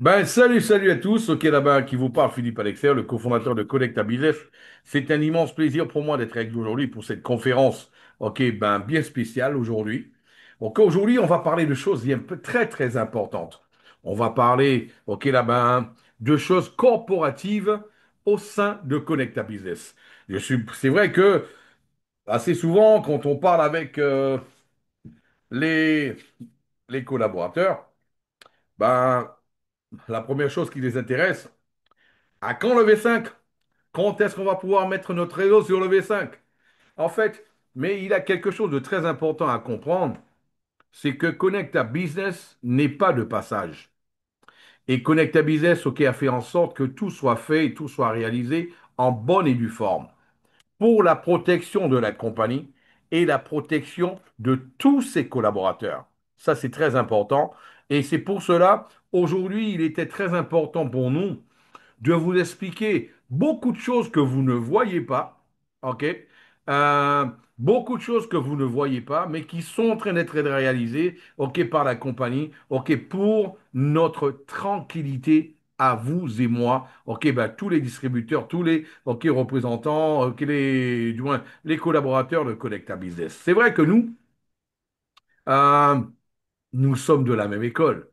Salut à tous. Ok, là-bas, qui vous parle, Philippe Alexer, le cofondateur de Connecta Business. C'est un immense plaisir pour moi d'être avec vous aujourd'hui pour cette conférence, ok, bien spéciale aujourd'hui. Donc, aujourd'hui, on va parler de choses bien très, très importantes. On va parler, ok, là-bas, de choses corporatives au sein de Connecta Business. C'est vrai que, assez souvent, quand on parle avec les, les collaborateurs, ben, la première chose qui les intéresse, à quand le V5? Quand est-ce qu'on va pouvoir mettre notre réseau sur le V5? En fait, mais il y a quelque chose de très important à comprendre, c'est que Connecta Business n'est pas de passage. Et Connecta Business, OK, a fait en sorte que tout soit fait et tout soit réalisé en bonne et due forme pour la protection de la compagnie et la protection de tous ses collaborateurs. Ça, c'est très important. Et c'est pour cela, aujourd'hui, il était très important pour nous de vous expliquer beaucoup de choses que vous ne voyez pas, ok? Euh, Beaucoup de choses que vous ne voyez pas, mais qui sont en train d'être réalisées, ok, par la compagnie, ok, pour notre tranquillité à vous et moi, ok, tous les distributeurs, tous les, ok, représentants, ok, du moins, les collaborateurs de Connecta Business. C'est vrai que euh, nous sommes de la même école.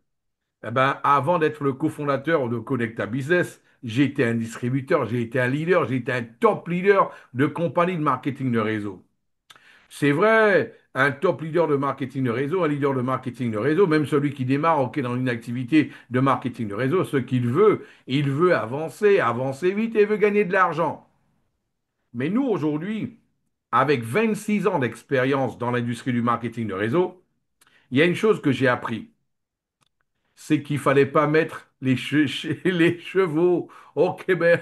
Eh ben, avant d'être le cofondateur de Connecta Business, j'ai été un distributeur, j'ai été un leader, j'ai été un top leader de compagnie de marketing de réseau. C'est vrai, un top leader de marketing de réseau, un leader de marketing de réseau, même celui qui démarre ok, dans une activité de marketing de réseau, ce qu'il veut, il veut avancer, avancer vite et veut gagner de l'argent. Mais nous, aujourd'hui, avec 26 ans d'expérience dans l'industrie du marketing de réseau, il y a une chose que j'ai appris, c'est qu'il fallait pas mettre les chevaux au Québec.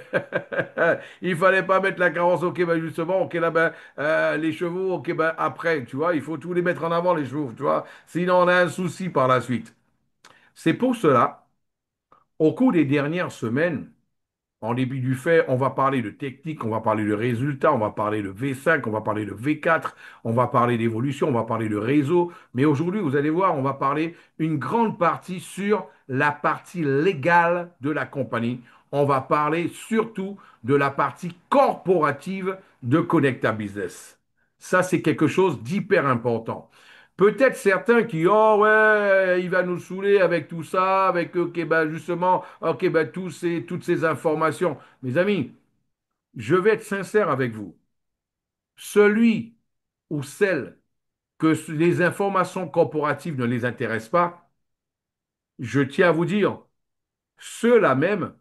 Il fallait pas mettre la carrosse au Québec, justement. Ok, là, les chevaux au Québec après, tu vois. Il faut tous les mettre en avant, les chevaux, tu vois. Sinon, on a un souci par la suite. C'est pour cela, au cours des dernières semaines, en début du fait, on va parler de technique, on va parler de résultats, on va parler de V5, on va parler de V4, on va parler d'évolution, on va parler de réseau. Mais aujourd'hui, vous allez voir, on va parler une grande partie sur la partie légale de la compagnie. On va parler surtout de la partie corporative de Connecta Business. Ça, c'est quelque chose d'hyper important. Peut-être certains qui, oh ouais, il va nous saouler avec tout ça, avec, ok, justement, ok, toutes ces informations. Mes amis, je vais être sincère avec vous. Celui ou celle que les informations corporatives ne les intéressent pas, je tiens à vous dire, ceux-là même,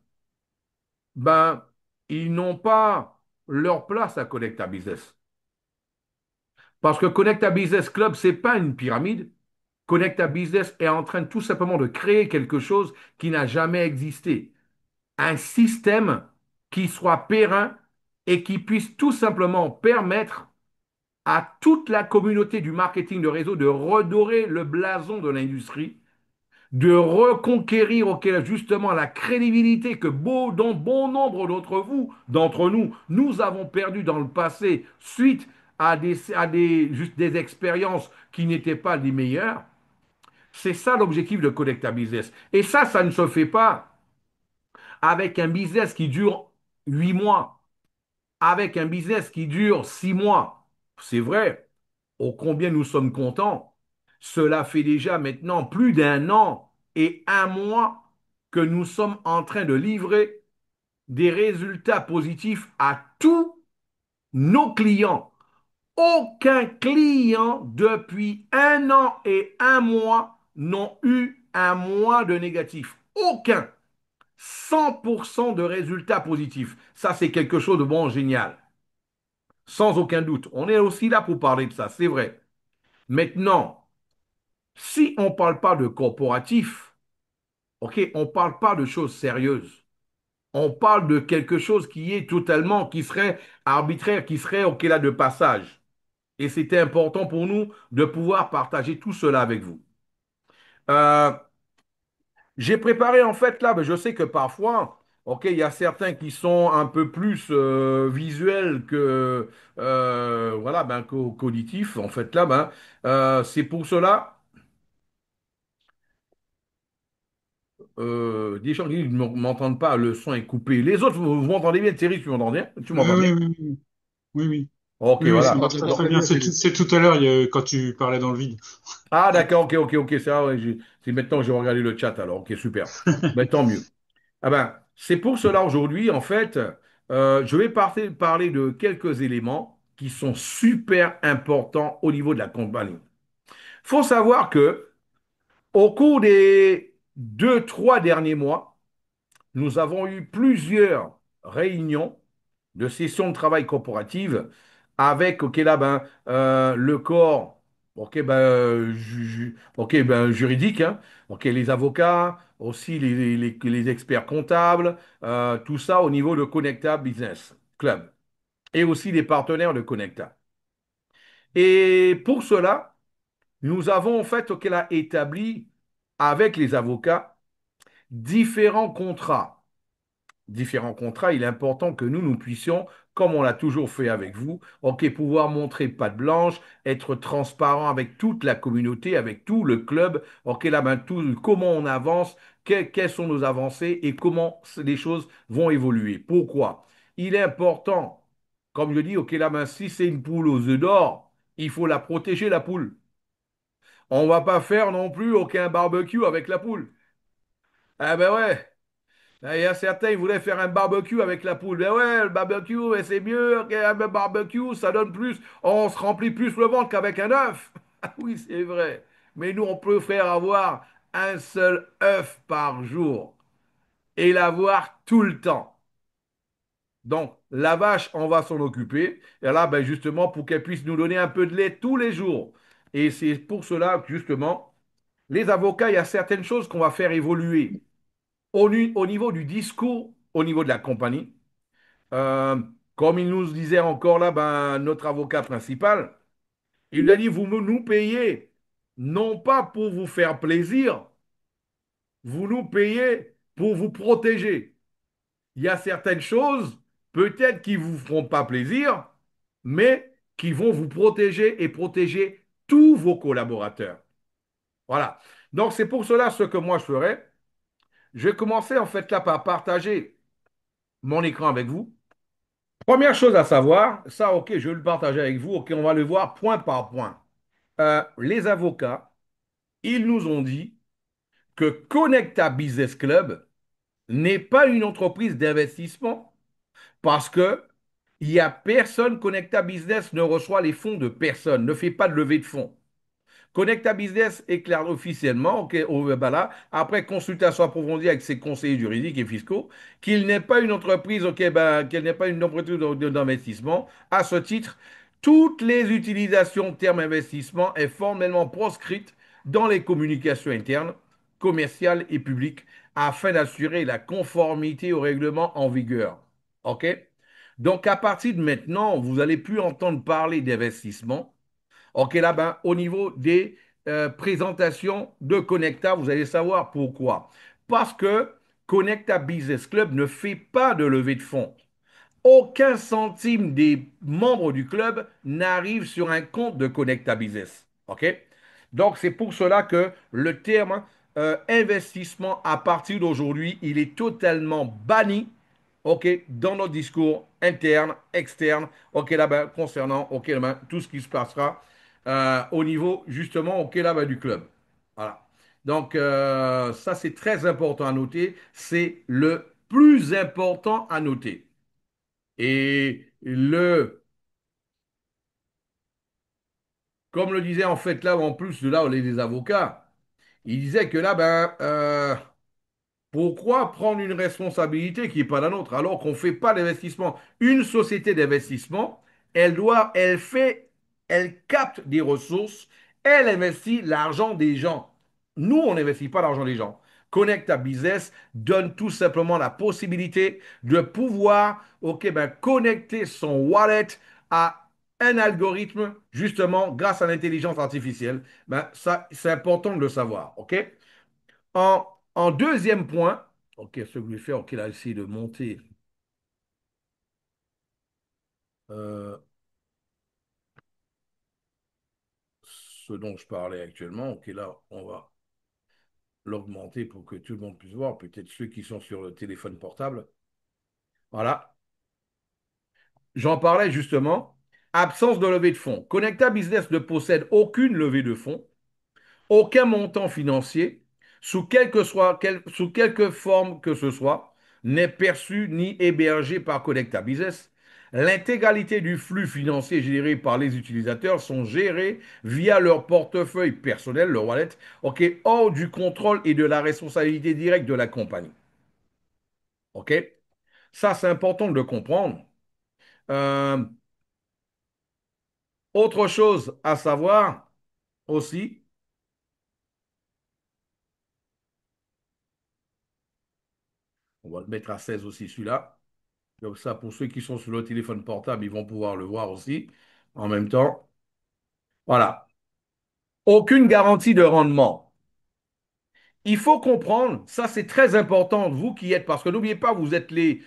ben, ils n'ont pas leur place à Connecta Business. Parce que Connecta Business Club, c'est pas une pyramide. Connecta Business est en train tout simplement de créer quelque chose qui n'a jamais existé. Un système qui soit périn et qui puisse tout simplement permettre à toute la communauté du marketing de réseau de redorer le blason de l'industrie, de reconquérir justement la crédibilité que dans bon nombre d'entre nous, nous avons perdu dans le passé suite juste des expériences qui n'étaient pas les meilleures. C'est ça l'objectif de Connecta Business. Et ça ne se fait pas avec un business qui dure 8 mois, avec un business qui dure 6 mois. C'est vrai, ô combien nous sommes contents. Cela fait déjà maintenant plus d'un an et un mois que nous sommes en train de livrer des résultats positifs à tous nos clients. Aucun client depuis un an et un mois n'ont eu un mois de négatif. Aucun. 100% de résultats positifs. Ça, c'est quelque chose de bon, génial. Sans aucun doute. On est aussi là pour parler de ça, c'est vrai. Maintenant, si on ne parle pas de corporatif, ok, on ne parle pas de choses sérieuses. On parle de quelque chose qui est totalement, qui serait arbitraire, qui serait, ok, là, de passage. Et c'était important pour nous de pouvoir partager tout cela avec vous. Euh, J'ai préparé en fait là, je sais que parfois, ok, il y a certains qui sont un peu plus visuels que voilà, qu'auditifs. En fait là, c'est pour cela. des gens qui ne m'entendent pas, le son est coupé. Les autres, vous m'entendez bien, Thierry, tu m'entends bien? Tu m'entends bien? Oui, oui, oui, oui, oui, Ok, oui, oui, voilà. très, Donc, très bien. C'est tout à l'heure, quand tu parlais dans le vide. ah, d'accord, ok, ok, ok, c'est ça, ouais, c'est maintenant que j'ai regardé le chat, alors, ok, super. Ben, tant mieux. Ah ben, c'est pour cela aujourd'hui, en fait, je vais parler de quelques éléments qui sont super importants au niveau de la compagnie. Faut savoir que au cours des 2, 3 derniers mois, nous avons eu plusieurs réunions de sessions de travail corporative avec, ok, là, ben, le corps, ok, ben, ok, ben, juridique, hein, ok, les avocats, aussi les experts comptables, tout ça au niveau de Connecta Business Club et aussi les partenaires de Connecta. Et pour cela, nous avons en fait, ok, là, établi avec les avocats différents contrats. Différents contrats, il est important que nous puissions, comme on l'a toujours fait avec vous, ok, pouvoir montrer patte blanche, être transparent avec toute la communauté, avec tout le club, ok, là, ben, tout, comment on avance, quelles sont nos avancées et comment les choses vont évoluer. Pourquoi? Il est important, comme je dis, ok, là, ben, si c'est une poule aux œufs d'or, il faut la protéger, la poule. On ne va pas faire non plus aucun barbecue avec la poule. Ah ben ouais, il y a certains, ils voulaient faire un barbecue avec la poule. Ben ouais, le barbecue, ouais, c'est mieux qu'un barbecue, ça donne plus, on se remplit plus le ventre qu'avec un œuf. Ah oui, c'est vrai. Mais nous, on peut faire avoir un seul œuf par jour et l'avoir tout le temps. Donc, la vache, on va s'en occuper. Et là, ben justement, pour qu'elle puisse nous donner un peu de lait tous les jours. Et c'est pour cela, que, justement, les avocats, il y a certaines choses qu'on va faire évoluer au niveau du discours, au niveau de la compagnie. Euh, Comme il nous disait encore là, ben, notre avocat principal, il a dit, vous nous payez non pas pour vous faire plaisir, vous nous payez pour vous protéger. Il y a certaines choses, peut-être qui ne vous feront pas plaisir, mais qui vont vous protéger et protéger tous vos collaborateurs. Voilà. Donc c'est pour cela ce que moi je ferai. Je vais commencer en fait là par partager mon écran avec vous. Première chose à savoir, ça, ok, je vais le partager avec vous, ok, on va le voir point par point. Les avocats, ils nous ont dit que Connecta Business Club n'est pas une entreprise d'investissement parce que il y a personne, Connecta Business ne reçoit les fonds de personne, ne fait pas de levée de fonds. Connecta Business éclaire officiellement, ok, ben là, après consultation approfondie avec ses conseillers juridiques et fiscaux, qu'il n'est pas une entreprise, ok, ben, qu'elle n'est pas une entreprise d'investissement. À ce titre, toutes les utilisations de termes investissement est formellement proscrite dans les communications internes, commerciales et publiques afin d'assurer la conformité au règlement en vigueur. OK? Donc, à partir de maintenant, vous n'allez plus entendre parler d'investissement. OK, là, ben, au niveau des présentations de Connecta, vous allez savoir pourquoi. Parce que Connecta Business Club ne fait pas de levée de fonds. Aucun centime des membres du club n'arrive sur un compte de Connecta Business. OK? Donc, c'est pour cela que le terme investissement, à partir d'aujourd'hui, il est totalement banni, OK, dans notre discours interne, externe, OK, là-bas, concernant, OK, là-bas, tout ce qui se passera au niveau, justement, OK, là-bas, du club. Voilà. Donc, ça, c'est très important à noter. C'est le plus important à noter. Et comme le disait en fait là, en plus de là, les avocats, il disait que là, ben, pourquoi prendre une responsabilité qui n'est pas la nôtre alors qu'on ne fait pas d'investissement? Une société d'investissement, elle capte des ressources, elle investit l'argent des gens. Nous, on n'investit pas l'argent des gens. Connect à Business donne tout simplement la possibilité de pouvoir, ok, ben, connecter son wallet à un algorithme, justement, grâce à l'intelligence artificielle. Ben, ça, c'est important de le savoir, ok? En deuxième point, ok, ce que je vais faire, ok, là, essayer de monter euh, ce dont je parlais actuellement. Ok, là, on va. l'augmenter pour que tout le monde puisse voir, peut-être ceux qui sont sur le téléphone portable. Voilà. J'en parlais justement. Absence de levée de fonds. Connecta Business ne possède aucune levée de fonds, aucun montant financier, sous quelque forme que ce soit, n'est perçu ni hébergé par Connecta Business. L'intégralité du flux financier généré par les utilisateurs sont gérés via leur portefeuille personnel, leur wallet, ok, hors du contrôle et de la responsabilité directe de la compagnie. Ok, ça c'est important de le comprendre. Euh, Autre chose à savoir aussi, on va le mettre à 16 aussi celui-là. Comme ça, pour ceux qui sont sur le téléphone portable, ils vont pouvoir le voir aussi en même temps. Voilà. Aucune garantie de rendement. Il faut comprendre, ça c'est très important, vous qui êtes, parce que n'oubliez pas, vous êtes les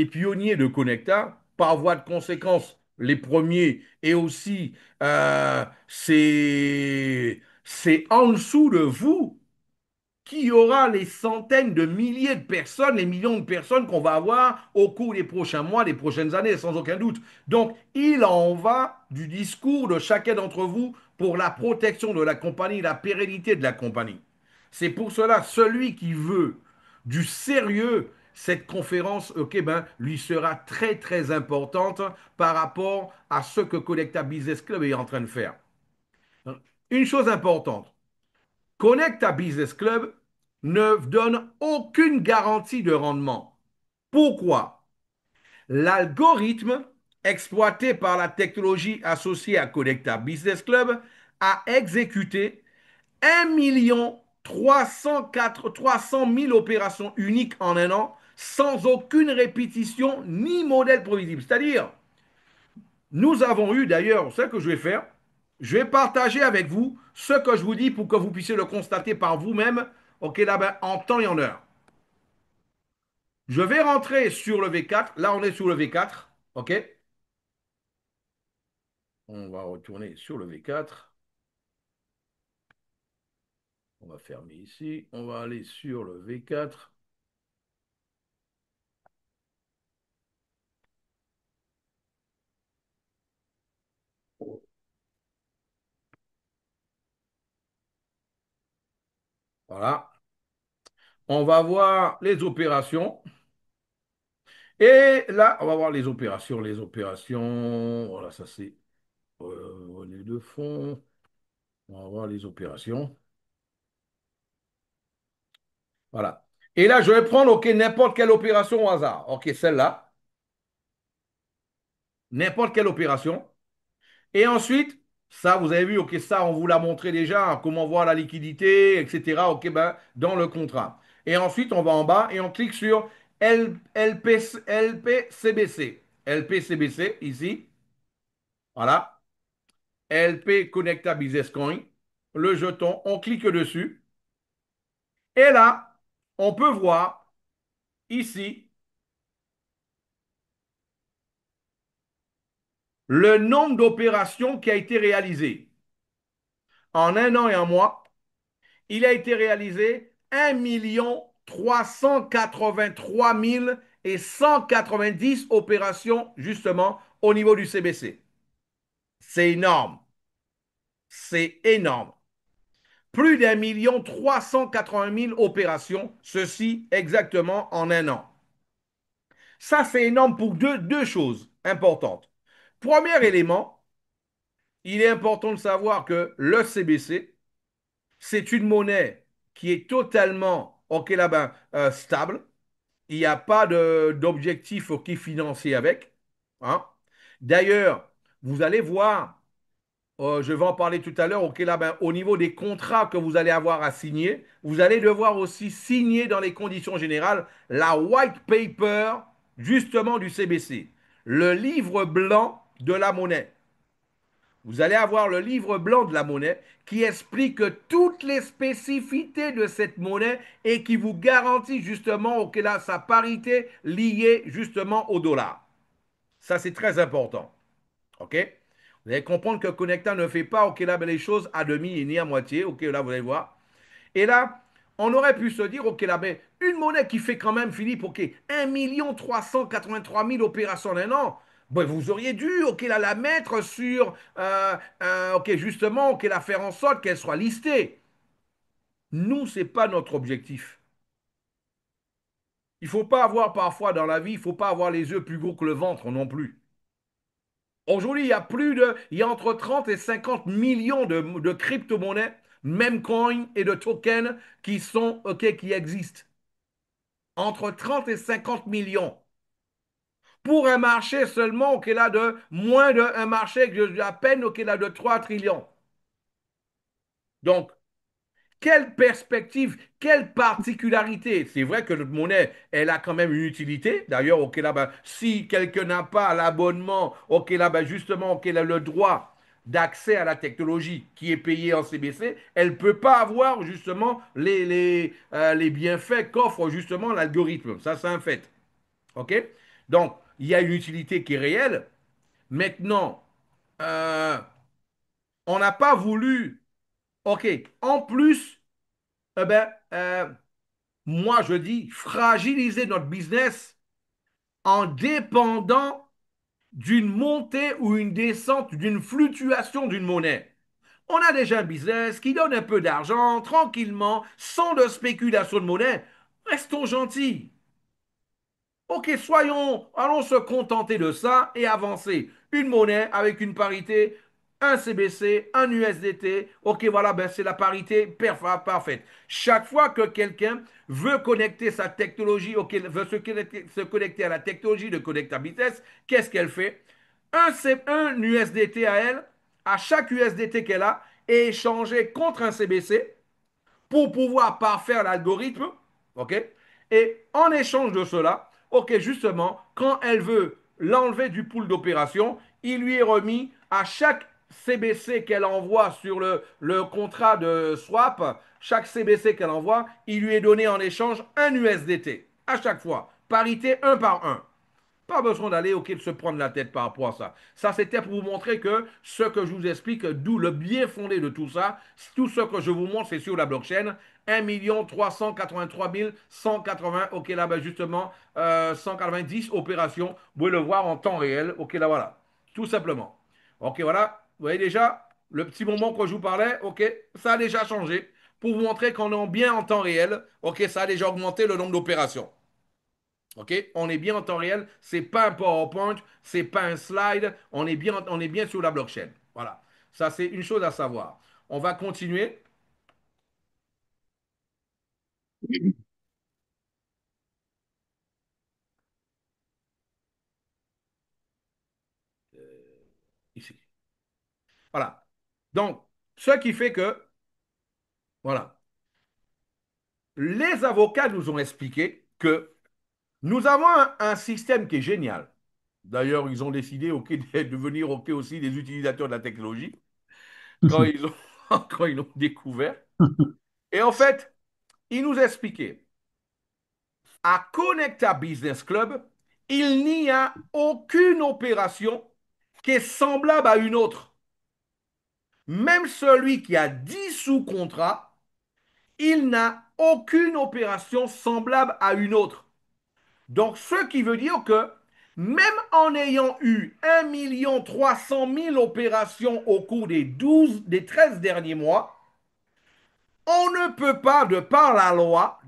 pionniers de Connecta, par voie de conséquence, les premiers, et aussi c'est en dessous de vous qu'il y aura les centaines de milliers de personnes, les millions de personnes qu'on va avoir au cours des prochains mois, des prochaines années, sans aucun doute. Donc, il en va du discours de chacun d'entre vous pour la protection de la compagnie, la pérennité de la compagnie. C'est pour cela, celui qui veut du sérieux, cette conférence, ok, ben, lui sera très très importante par rapport à ce que Connecta Business Club est en train de faire. Une chose importante, Connecta Business Club ne donne aucune garantie de rendement. Pourquoi? L'algorithme exploité par la technologie associée à Connecta Business Club a exécuté 1 300 000 opérations uniques en un an sans aucune répétition ni modèle prévisible. C'est-à-dire, nous avons eu d'ailleurs, ce que je vais faire, je vais partager avec vous ce que je vous dis pour que vous puissiez le constater par vous-même, ok, là, ben, en temps et en heure. Je vais rentrer sur le V4. Là, on est sur le V4, ok. On va retourner sur le V4. On va fermer ici. On va aller sur le V4. Voilà. On va voir les opérations. Et là, on va voir les opérations. Les opérations. Voilà, ça c'est les deux fonds. On va voir les opérations. Voilà. Et là, je vais prendre, OK, n'importe quelle opération au hasard. OK, celle-là. N'importe quelle opération. Et ensuite, ça, vous avez vu, OK, ça, on vous l'a montré déjà, hein, comment voir la liquidité, etc. OK, ben, dans le contrat. Et ensuite, on va en bas et on clique sur LPCBC. LPCBC, ici. Voilà. LP Connecta Business Coin. Le jeton, on clique dessus. Et là, on peut voir ici le nombre d'opérations qui a été réalisé. En un an et un mois, il a été réalisé 1 383 190 opérations justement au niveau du CBC. C'est énorme. C'est énorme. Plus d'1 380 000 opérations, ceci exactement en un an. Ça, c'est énorme pour deux choses importantes. Premier élément, il est important de savoir que le CBC, c'est une monnaie qui est totalement, ok là-bas, stable. Il n'y a pas d'objectif qui financier avec. Hein. D'ailleurs, vous allez voir, je vais en parler tout à l'heure, ok là-bas, au niveau des contrats que vous allez avoir à signer, vous allez devoir aussi signer dans les conditions générales la white paper justement du CBC, le livre blanc de la monnaie. Vous allez avoir le livre blanc de la monnaie qui explique toutes les spécificités de cette monnaie et qui vous garantit justement qu'elle a sa parité liée justement au dollar. Ça, c'est très important. OK? Vous allez comprendre que Connecta ne fait pas OK, là, les choses à demi et ni à moitié. OK, là, vous allez voir. Et là, on aurait pu se dire, OK, là, mais une monnaie qui fait quand même, Philippe, OK, 1 383 000 opérations en un an, ben, vous auriez dû, OK, là, la mettre sur, OK, justement, OK, la faire en sorte qu'elle soit listée. Nous, ce n'est pas notre objectif. Il ne faut pas avoir parfois dans la vie, il ne faut pas avoir les yeux plus gros que le ventre non plus. Aujourd'hui, il y a entre 30 et 50 millions de crypto-monnaies, même coins et de tokens OK, qui existent. Entre 30 et 50 millions. Pour un marché seulement, OK, là, de moins d'un marché à peine, OK, là, de 3 trillions. Donc, quelle perspective, quelle particularité. C'est vrai que notre monnaie, elle a quand même une utilité. D'ailleurs, OK, là, ben, si quelqu'un n'a pas l'abonnement, OK, là, ben, justement, OK, là, le droit d'accès à la technologie qui est payée en CBC, elle ne peut pas avoir justement les bienfaits qu'offre justement l'algorithme. Ça, c'est un fait. OK? Donc, il y a une utilité qui est réelle. Maintenant, euh, on n'a pas voulu, OK, en plus, eh ben, moi je dis fragiliser notre business en dépendant d'une montée ou une descente, d'une fluctuation d'une monnaie. On a déjà un business qui donne un peu d'argent tranquillement, sans de spéculation de monnaie. Restons gentils. OK, allons se contenter de ça et avancer. Une monnaie avec une parité, un CBC, un USDT. OK, voilà, ben c'est la parité parfaite. Chaque fois que quelqu'un veut connecter sa technologie, OK, veut se connecter à la technologie de Connect Business, qu'est-ce qu'elle fait? Un USDT à elle, à chaque USDT qu'elle a, est échangé contre un CBC pour pouvoir parfaire l'algorithme, OK? Et en échange de cela, OK, justement, quand elle veut l'enlever du pool d'opération, il lui est remis à chaque CBC qu'elle envoie sur le contrat de swap, chaque CBC qu'elle envoie, il lui est donné en échange un USDT à chaque fois, parité un par un. Pas besoin d'aller au de se prendre la tête par rapport à ça. Ça, c'était pour vous montrer que ce que je vous explique, d'où le bien fondé de tout ça, tout ce que je vous montre, c'est sur la blockchain. 1 383 180, OK, là, ben justement, 190 opérations. Vous pouvez le voir en temps réel. OK, là, voilà. Tout simplement. OK, voilà. Vous voyez déjà, le petit moment que je vous parlais, OK, ça a déjà changé. Pour vous montrer qu'on est bien en temps réel, OK, ça a déjà augmenté le nombre d'opérations. OK? On est bien en temps réel. C'est pas un PowerPoint, c'est pas un slide. On est bien sur la blockchain. Voilà. Ça, c'est une chose à savoir. On va continuer ici. Voilà. Donc, ce qui fait que, voilà, les avocats nous ont expliqué que nous avons un système qui est génial. D'ailleurs, ils ont décidé OK, de devenir OK aussi des utilisateurs de la technologie quand ils ont, quand ils l'ont découvert. Et en fait, ils nous expliquaient à Connecta Business Club, il n'y a aucune opération qui est semblable à une autre. Même celui qui a 10 sous-contrats, il n'a aucune opération semblable à une autre. Donc, ce qui veut dire que même en ayant eu 1 300 000 opérations au cours des 13 derniers mois, on ne peut pas, de par la loi,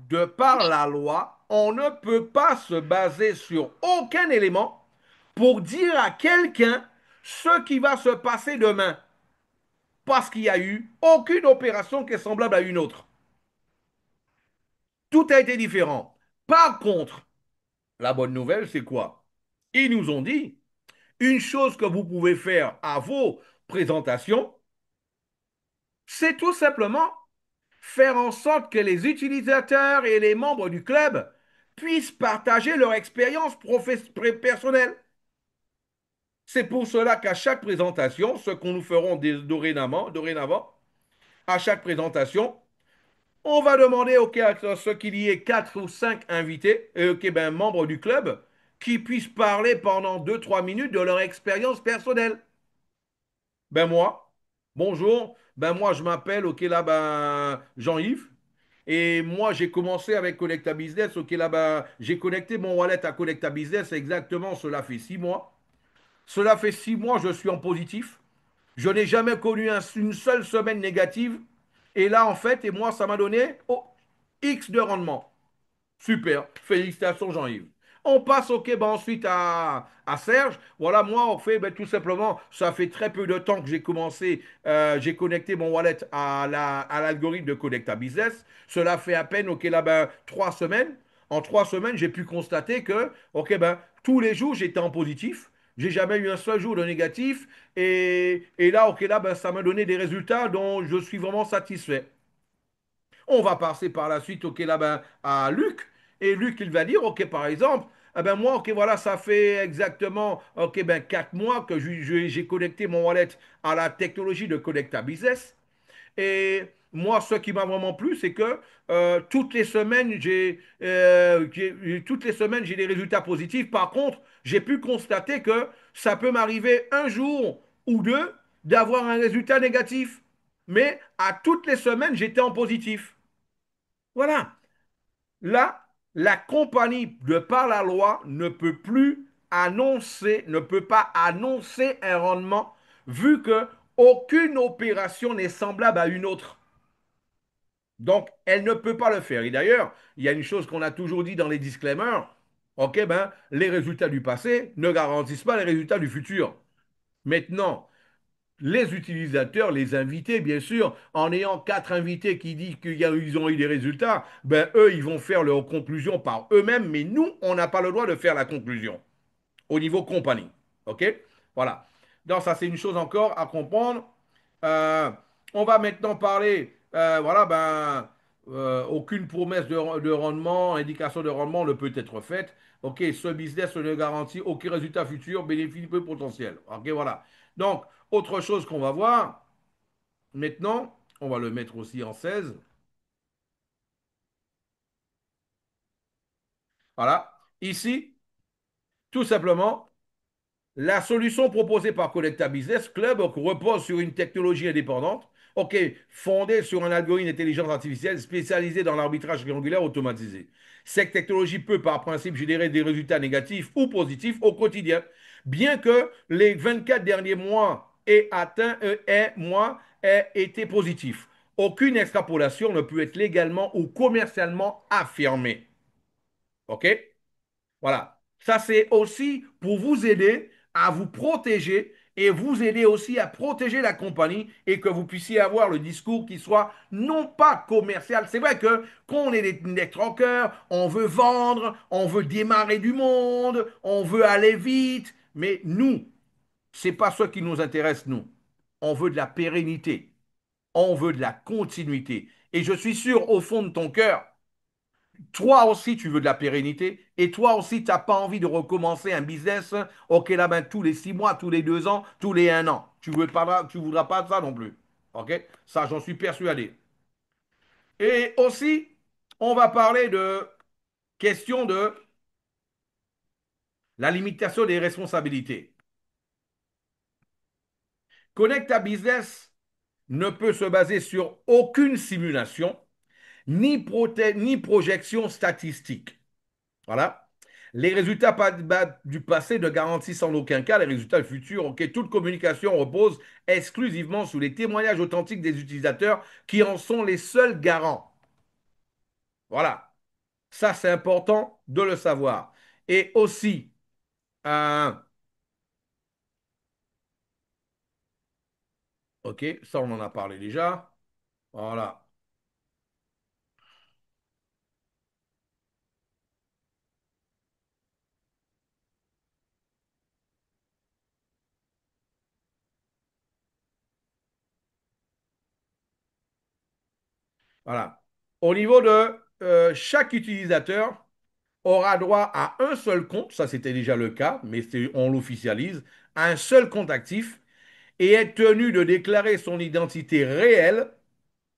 on ne peut pas se baser sur aucun élément pour dire à quelqu'un ce qui va se passer demain. Parce qu'il n'y a eu aucune opération qui est semblable à une autre. Tout a été différent. Par contre, la bonne nouvelle, c'est quoi? Ils nous ont dit, une chose que vous pouvez faire à vos présentations, c'est tout simplement faire en sorte que les utilisateurs et les membres du club puissent partager leur expérience personnelle. C'est pour cela qu'à chaque présentation, ce qu'on nous ferons dorénavant, à chaque présentation, on va demander à ce qu'il y ait 4 ou 5 invités, ben, membres du club, qui puissent parler pendant 2 3 minutes de leur expérience personnelle. Ben moi, bonjour, ben moi je m'appelle, OK là, ben Jean-Yves. Et moi, j'ai commencé avec Connecta Business. Ok, là-bas, j'ai connecté mon wallet à Connecta Business. Exactement, cela fait 6 mois. Cela fait 6 mois, je suis en positif. Je n'ai jamais connu une seule semaine négative. Et là, en fait, et moi, ça m'a donné X de rendement. Super. Félicitations, Jean-Yves. On passe ok, ben ensuite à Serge. Voilà, moi, on fait ben, tout simplement, ça fait très peu de temps que j'ai commencé, j'ai connecté mon wallet à l'algorithme de Connecta Business. Cela fait à peine, ok, là, ben, 3 semaines. En 3 semaines, j'ai pu constater que, ok, ben, tous les jours, j'étais en positif. J'ai jamais eu un seul jour de négatif. Et là, ok, là, ben, ça m'a donné des résultats dont je suis vraiment satisfait. On va passer par la suite, ok, là, ben, à Luc. Et Luc, il va dire, ok, par exemple, eh ben moi, ok, voilà, ça fait exactement, ok, ben 4 mois que j'ai connecté mon wallet à la technologie de Connecta Business. Et moi, ce qui m'a vraiment plu, c'est que toutes les semaines, j'ai des résultats positifs. Par contre, j'ai pu constater que ça peut m'arriver un jour ou deux d'avoir un résultat négatif. Mais à toutes les semaines, j'étais en positif. Voilà. Là, la compagnie, de par la loi, ne peut pas annoncer un rendement vu que aucune opération n'est semblable à une autre. Donc, elle ne peut pas le faire. Et d'ailleurs, il y a une chose qu'on a toujours dit dans les disclaimers. OK, ben, les résultats du passé ne garantissent pas les résultats du futur. Maintenant, les utilisateurs, les invités, bien sûr, en ayant 4 invités qui disent qu'ils ont eu des résultats, ben eux, ils vont faire leur conclusion par eux-mêmes, mais nous, on n'a pas le droit de faire la conclusion au niveau compagnie. OK? Voilà. Donc, ça, c'est une chose encore à comprendre. Euh, on va maintenant parler, voilà, ben, aucune promesse de rendement, indication de rendement ne peut être faite. OK, ce business ne garantit aucun résultat futur, bénéfice peu potentiel. OK, voilà. Donc, autre chose qu'on va voir, maintenant, on va le mettre aussi en 16. Voilà. Ici, tout simplement, la solution proposée par Collecta Business Club repose sur une technologie indépendante, ok, fondée sur un algorithme d'intelligence artificielle spécialisé dans l'arbitrage triangulaire automatisé. Cette technologie peut par principe générer des résultats négatifs ou positifs au quotidien, bien que les 24 derniers mois aient été positifs. Aucune extrapolation ne peut être légalement ou commercialement affirmée. OK? Voilà. Ça, c'est aussi pour vous aider à vous protéger et vous aider aussi à protéger la compagnie et que vous puissiez avoir le discours qui soit non pas commercial. C'est vrai que quand on est des networkers, on veut vendre, on veut démarrer du monde, on veut aller vite, mais nous, c'est pas ce qui nous intéresse, nous. On veut de la pérennité, on veut de la continuité. Et je suis sûr au fond de ton cœur toi aussi, tu veux de la pérennité et toi aussi, tu n'as pas envie de recommencer un business, ok, là, ben, tous les 6 mois, tous les 2 ans, tous les 1 an. Tu ne voudras pas de ça non plus. Ok? Ça, j'en suis persuadé. Et aussi, on va parler de question de la limitation des responsabilités. Connect ta business ne peut se baser sur aucune simulation, ni projection statistique. Voilà. Les résultats du passé ne garantissent en aucun cas les résultats futurs. Ok, toute communication repose exclusivement sur les témoignages authentiques des utilisateurs qui en sont les seuls garants. Voilà. Ça, c'est important de le savoir. Et aussi, euh, ok, ça, on en a parlé déjà. Voilà. Voilà. Au niveau de chaque utilisateur, aura droit à un seul compte, ça c'était déjà le cas, mais on l'officialise, un seul compte actif et est tenu de déclarer son identité réelle,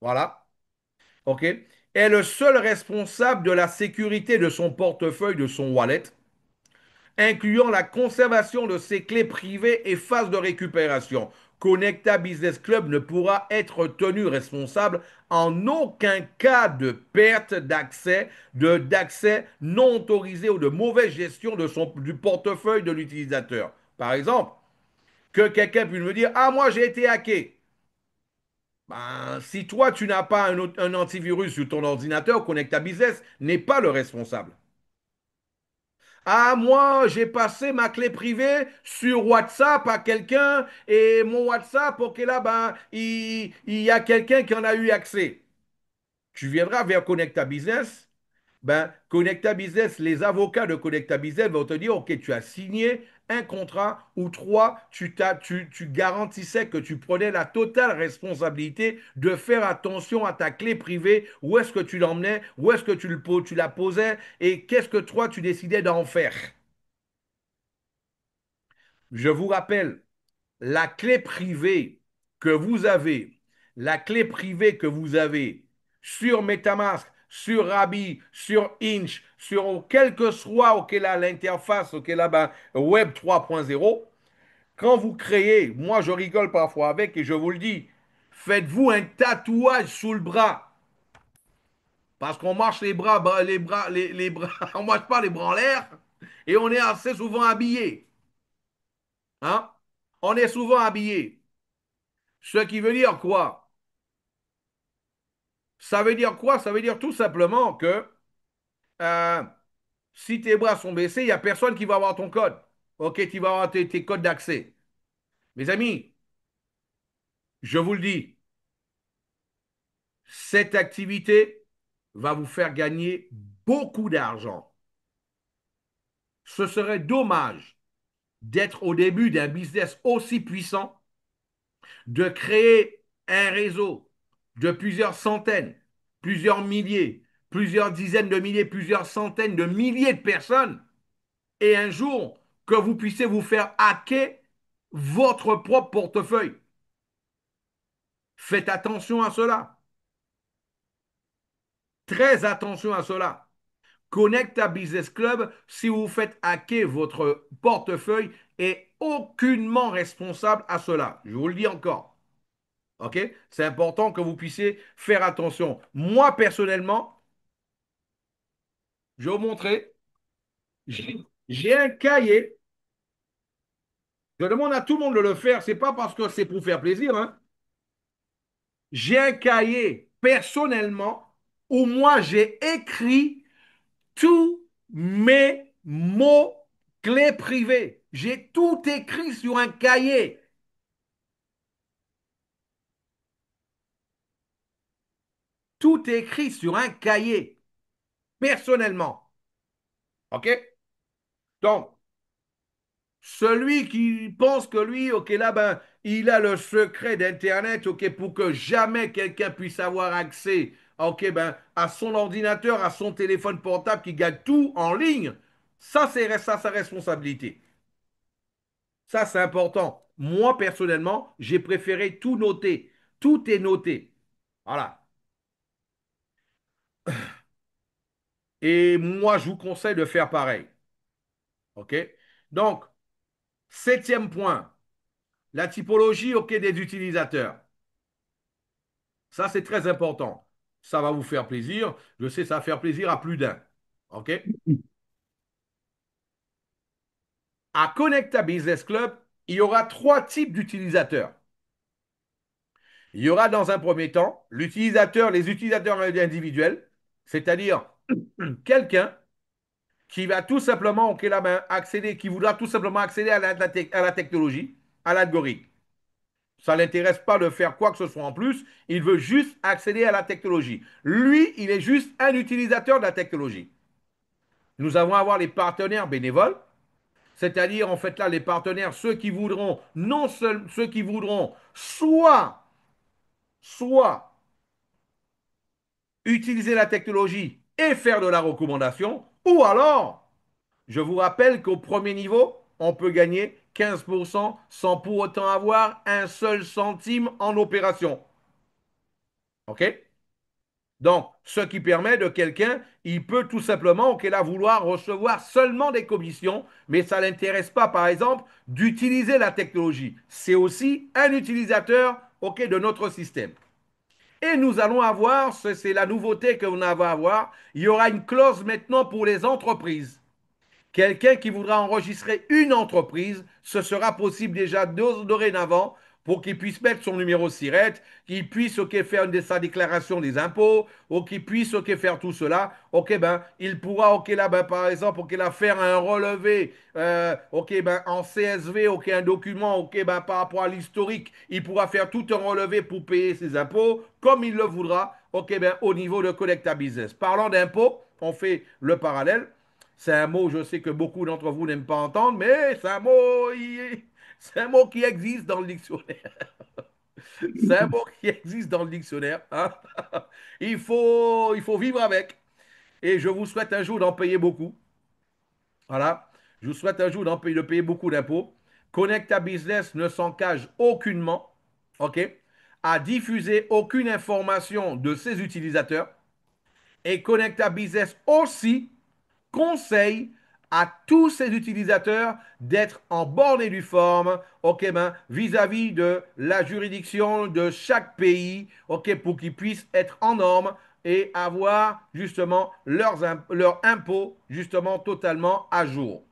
voilà, ok, est le seul responsable de la sécurité de son portefeuille, de son wallet, incluant la conservation de ses clés privées et phases de récupération. Connecta Business Club ne pourra être tenu responsable en aucun cas de perte d'accès non autorisé ou de mauvaise gestion du portefeuille de l'utilisateur. Par exemple, que quelqu'un puisse me dire, ah, moi j'ai été hacké. Ben, si toi tu n'as pas un antivirus sur ton ordinateur, Connecta Business n'est pas le responsable. Ah, moi, j'ai passé ma clé privée sur WhatsApp à quelqu'un et mon WhatsApp, ok, là, ben, il y a quelqu'un qui en a eu accès. Tu viendras vers Connecta Business. Ben, Connecta Business, les avocats de Connecta Business vont te dire, ok, tu as signé un contrat ou trois, tu garantissais que tu prenais la totale responsabilité de faire attention à ta clé privée, où est-ce que tu l'emmenais, où est-ce que tu la posais et qu'est-ce que toi tu décidais d'en faire. Je vous rappelle, la clé privée que vous avez, la clé privée que vous avez sur MetaMask, sur Rabi, sur Inch, sur quel que soit l'interface ben, Web 3.0, quand vous créez, moi je rigole parfois avec et je vous le dis, faites-vous un tatouage sous le bras. Parce qu'on marche les bras, on marche pas les bras en l'air et on est assez souvent habillé. Hein? On est souvent habillé. Ce qui veut dire quoi? Ça veut dire quoi? Ça veut dire tout simplement que euh, si tes bras sont baissés, il n'y a personne qui va avoir ton code. Ok, tu vas avoir tes codes d'accès. Mes amis, je vous le dis, cette activité va vous faire gagner beaucoup d'argent. Ce serait dommage d'être au début d'un business aussi puissant, de créer un réseau de plusieurs centaines, plusieurs milliers, plusieurs dizaines de milliers, plusieurs centaines de milliers de personnes et un jour que vous puissiez vous faire hacker votre propre portefeuille. Faites attention à cela. Très attention à cela. Connect à Business Club, si vous faites hacker votre portefeuille, est aucunement responsable à cela. Je vous le dis encore. OK? C'est important que vous puissiez faire attention. Moi, personnellement, je vais vous montrer. J'ai un cahier. Je demande à tout le monde de le faire. Ce n'est pas parce que c'est pour faire plaisir, hein. J'ai un cahier personnellement où moi j'ai écrit tous mes mots clés privés. J'ai tout écrit sur un cahier. Tout écrit sur un cahier, personnellement. OK? Donc, celui qui pense que lui, OK, là, ben, il a le secret d'Internet, OK, pour que jamais quelqu'un puisse avoir accès, OK, ben, à son ordinateur, à son téléphone portable, qui gagne tout en ligne, ça, c'est ça, sa responsabilité. Ça, c'est important. Moi, personnellement, j'ai préféré tout noter. Tout est noté. Voilà. Et moi, je vous conseille de faire pareil. OK? Donc, septième point, la typologie, OK, des utilisateurs. Ça, c'est très important. Ça va vous faire plaisir. Je sais, ça va faire plaisir à plus d'un. OK? À Connecta Business Club, il y aura trois types d'utilisateurs. Il y aura dans un premier temps les utilisateurs individuels, c'est-à-dire quelqu'un qui va tout simplement, OK, là, ben, accéder, qui voudra tout simplement accéder à la technologie, à l'algorithme. Ça ne l'intéresse pas de faire quoi que ce soit en plus. Il veut juste accéder à la technologie. Lui, il est juste un utilisateur de la technologie. Nous allons avoir les partenaires bénévoles, c'est-à-dire en fait là les partenaires, ceux qui voudront, non seuls ceux qui voudront soit utiliser la technologie et faire de la recommandation, ou alors, je vous rappelle qu'au premier niveau, on peut gagner 15% sans pour autant avoir un seul centime en opération. OK? Donc, ce qui permet de quelqu'un, il peut tout simplement, ok, là, vouloir recevoir seulement des commissions, mais ça ne l'intéresse pas, par exemple, d'utiliser la technologie. C'est aussi un utilisateur, ok, de notre système. Et nous allons avoir, c'est la nouveauté que nous allons avoir, il y aura une clause maintenant pour les entreprises. Quelqu'un qui voudra enregistrer une entreprise, ce sera possible déjà dorénavant pour qu'il puisse mettre son numéro SIRET, qu'il puisse faire sa déclaration des impôts, ou qu'il puisse faire tout cela. Ok, ben, il pourra, ok, là, ben, par exemple, ok, là, faire un relevé, ok, ben, en CSV, ok, un document, ok, ben, par rapport à l'historique, il pourra faire tout un relevé pour payer ses impôts, comme il le voudra, ok, ben, au niveau de Connecta Business. Parlant d'impôts, on fait le parallèle. C'est un mot, je sais que beaucoup d'entre vous n'aiment pas entendre, mais c'est un mot qui existe dans le dictionnaire. C'est un mot qui existe dans le dictionnaire, hein. Il faut vivre avec. Et je vous souhaite un jour d'en payer beaucoup. Voilà. Je vous souhaite un jour de payer beaucoup d'impôts. Connecta Business ne s'engage aucunement, OK, à diffuser aucune information de ses utilisateurs. Et Connecta Business aussi conseille à tous ces utilisateurs d'être en bonne et due forme, ok, ben, vis-à-vis de la juridiction de chaque pays, ok, pour qu'ils puissent être en norme et avoir justement leurs impôts justement totalement à jour.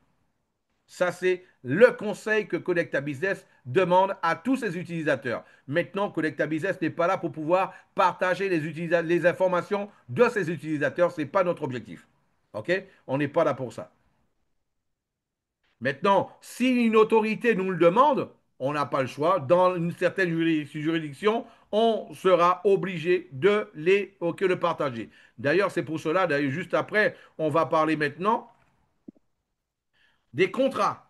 Ça, c'est le conseil que Connecta Business demande à tous ses utilisateurs. Maintenant, Connecta Business n'est pas là pour pouvoir partager les informations de ses utilisateurs. Ce n'est pas notre objectif. OK? On n'est pas là pour ça. Maintenant, si une autorité nous le demande, on n'a pas le choix. Dans une certaine juridiction, on sera obligé de le partager. D'ailleurs, c'est pour cela, d'ailleurs, juste après, on va parler maintenant des contrats.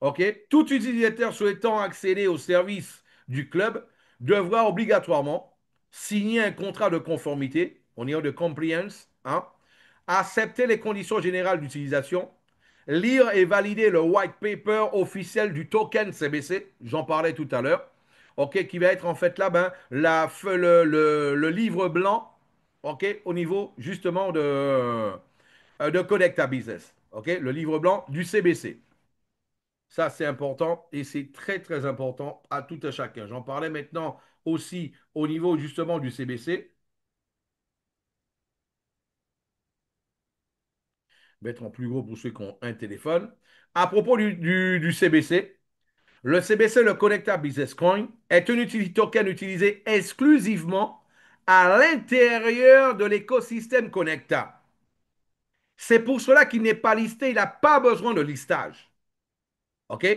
OK? Tout utilisateur souhaitant accéder aux services du club devra obligatoirement signer un contrat de conformité, au niveau de compliance, hein, accepter les conditions générales d'utilisation, lire et valider le white paper officiel du token CBC, j'en parlais tout à l'heure, OK, qui va être en fait là, ben, le livre blanc, OK, au niveau justement de Connecta Business, OK, le livre blanc du CBC. Ça, c'est important et c'est très, très important à tout à chacun. J'en parlais maintenant aussi au niveau justement du CBC. Mettre en plus gros pour ceux qui ont un téléphone. À propos du CBC, le CBC, le Connecta Business Coin, est un token utilisé exclusivement à l'intérieur de l'écosystème Connecta. C'est pour cela qu'il n'est pas listé, il n'a pas besoin de listage. OK?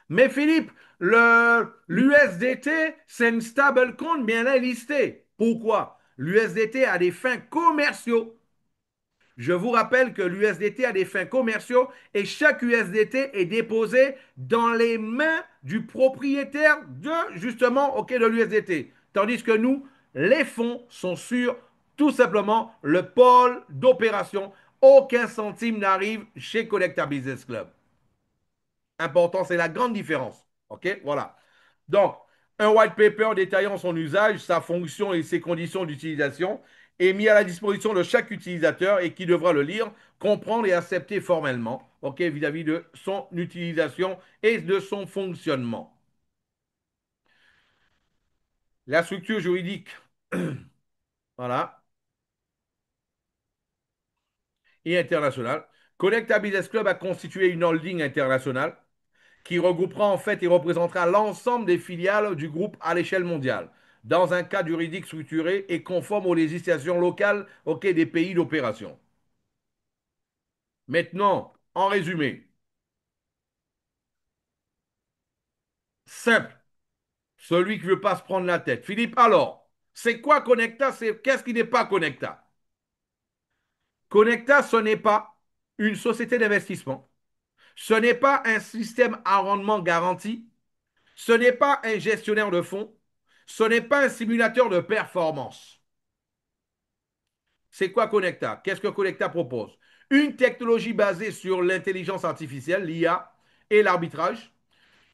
Mais Philippe, l'USDT, c'est une stablecoin bien listée. Pourquoi? L'USDT a des fins commerciaux. Je vous rappelle que l'USDT a des fins commerciaux et chaque USDT est déposé dans les mains du propriétaire de justement OK, de l'USDT. Tandis que nous, les fonds sont sur tout simplement le pôle d'opération. Aucun centime n'arrive chez Collecta Business Club. Important, c'est la grande différence. OK? Voilà. Donc, un white paper détaillant son usage, sa fonction et ses conditions d'utilisation est mis à la disposition de chaque utilisateur et qui devra le lire, comprendre et accepter formellement, OK, vis-à-vis de son utilisation et de son fonctionnement. La structure juridique, voilà, et internationale. Connecta Business Club a constitué une holding internationale qui regroupera en fait et représentera l'ensemble des filiales du groupe à l'échelle mondiale, dans un cadre juridique structuré et conforme aux législations locales auxquelles des pays d'opération. Maintenant, en résumé, simple, celui qui ne veut pas se prendre la tête. Philippe, alors, c'est quoi Connecta? Qu'est-ce qui n'est pas Connecta? Connecta, ce n'est pas une société d'investissement. Ce n'est pas un système à rendement garanti. Ce n'est pas un gestionnaire de fonds. Ce n'est pas un simulateur de performance. C'est quoi Connecta? Qu'est-ce que Connecta propose? Une technologie basée sur l'intelligence artificielle, l'IA, et l'arbitrage.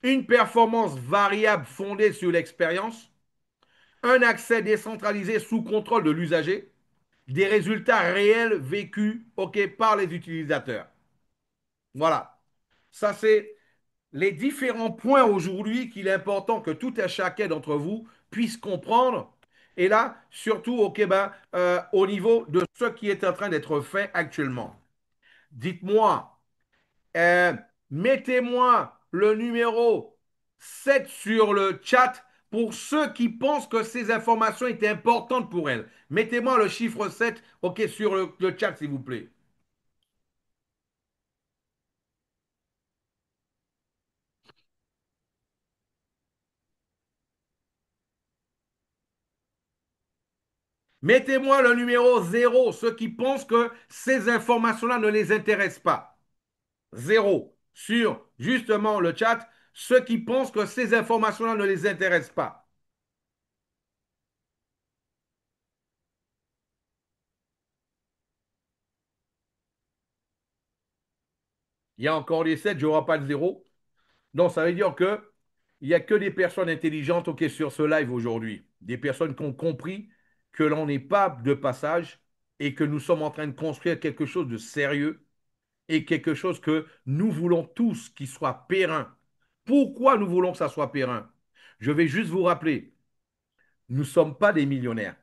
une performance variable fondée sur l'expérience, un accès décentralisé sous contrôle de l'usager, des résultats réels vécus ok, par les utilisateurs. Voilà. Ça, c'est les différents points aujourd'hui qu'il est important que tout un chacun d'entre vous puisse comprendre. Et là, surtout au niveau de ce qui est en train d'être fait actuellement. Dites-moi, euh, mettez-moi le numéro 7 sur le chat pour ceux qui pensent que ces informations étaient importantes pour elles. Mettez-moi le chiffre 7 ok, sur le chat, s'il vous plaît. Mettez-moi le numéro 0, ceux qui pensent que ces informations-là ne les intéressent pas. 0 sur justement le chat, ceux qui pensent que ces informations-là ne les intéressent pas. Il y a encore des 7, je n'aurai pas de 0. Donc, ça veut dire que il n'y a que des personnes intelligentes ok, sur ce live aujourd'hui. Des personnes qui ont compris que l'on n'est pas de passage et que nous sommes en train de construire quelque chose de sérieux et quelque chose que nous voulons tous qui soit périn. Pourquoi nous voulons que ça soit périn? Je vais juste vous rappeler, nous ne sommes pas des millionnaires,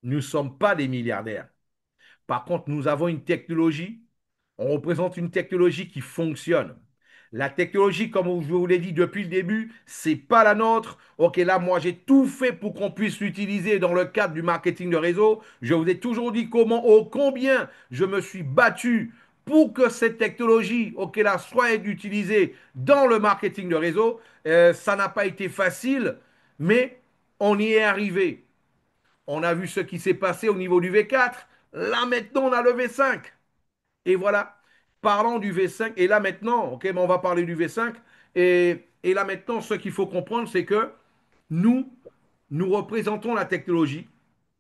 nous ne sommes pas des milliardaires. Par contre, nous avons une technologie, on représente une technologie qui fonctionne. La technologie, comme je vous l'ai dit depuis le début, c'est pas la nôtre. Ok, là, moi, j'ai tout fait pour qu'on puisse l'utiliser dans le cadre du marketing de réseau. Je vous ai toujours dit comment, combien je me suis battu pour que cette technologie, ok, là, soit utilisée dans le marketing de réseau. Ça n'a pas été facile, mais on y est arrivé. On a vu ce qui s'est passé au niveau du V4. Là, maintenant, on a le V5. Et voilà, parlons du V5. Et là maintenant, ok, mais on va parler du V5. Et là maintenant, ce qu'il faut comprendre, c'est que nous, nous représentons la technologie,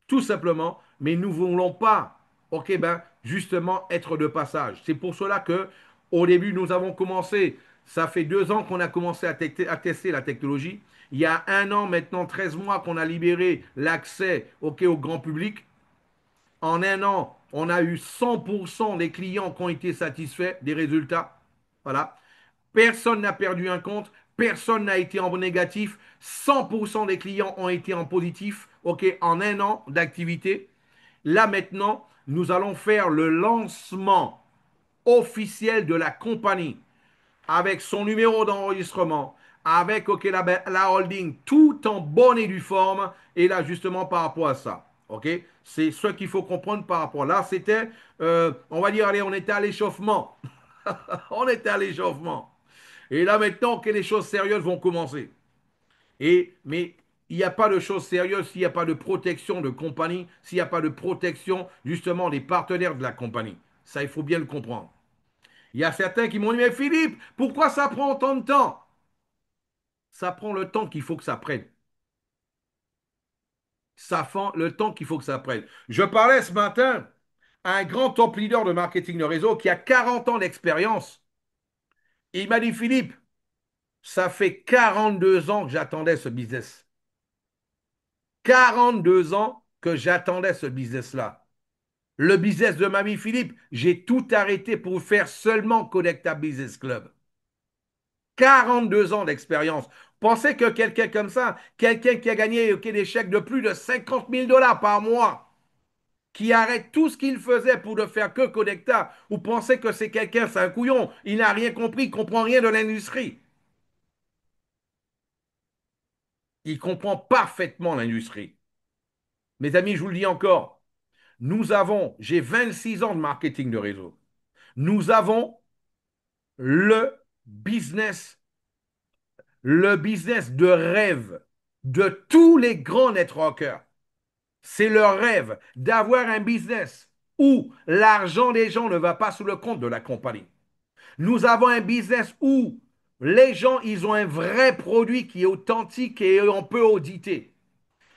tout simplement, mais nous ne voulons pas, ok, ben, justement, être de passage. C'est pour cela que, au début, nous avons commencé, ça fait 2 ans qu'on a commencé à tester la technologie. Il y a 1 an maintenant, 13 mois qu'on a libéré l'accès ok, au grand public. En 1 an, on a eu 100% des clients qui ont été satisfaits des résultats. Voilà. Personne n'a perdu un compte, personne n'a été en négatif. 100% des clients ont été en positif, ok, en 1 an d'activité. Là maintenant, nous allons faire le lancement officiel de la compagnie avec son numéro d'enregistrement, avec ok, la holding, tout en bonne et due forme. Et là, justement, par rapport à ça, ok, c'est ce qu'il faut comprendre par rapport. Là, c'était, on va dire, allez, on était à l'échauffement. On était à l'échauffement. Et là, maintenant, que les choses sérieuses vont commencer. Mais il n'y a pas de choses sérieuses s'il n'y a pas de protection de compagnie, s'il n'y a pas de protection, justement, des partenaires de la compagnie. Ça, il faut bien le comprendre. Il y a certains qui m'ont dit, mais Philippe, pourquoi ça prend autant de temps? Ça prend le temps qu'il faut que ça prenne. Ça prend le temps qu'il faut que ça prenne. Je parlais ce matin à un grand top leader de marketing de réseau qui a 40 ans d'expérience. Il m'a dit, Philippe, ça fait 42 ans que j'attendais ce business. 42 ans que j'attendais ce business-là. Le business de Mamie Philippe, j'ai tout arrêté pour faire seulement Connecta Business Club. 42 ans d'expérience. Pensez que quelqu'un comme ça, quelqu'un qui a gagné des chèques de plus de 50 000 dollars par mois, qui arrête tout ce qu'il faisait pour ne faire que Connecta, ou pensez que c'est quelqu'un, c'est un couillon, il n'a rien compris, il ne comprend rien de l'industrie. Il comprend parfaitement l'industrie. Mes amis, je vous le dis encore, j'ai 26 ans de marketing de réseau. Nous avons le business, le business de rêve de tous les grands networkers. C'est leur rêve d'avoir un business où l'argent des gens ne va pas sous le compte de la compagnie. Nous avons un business où les gens, ils ont un vrai produit qui est authentique et on peut auditer.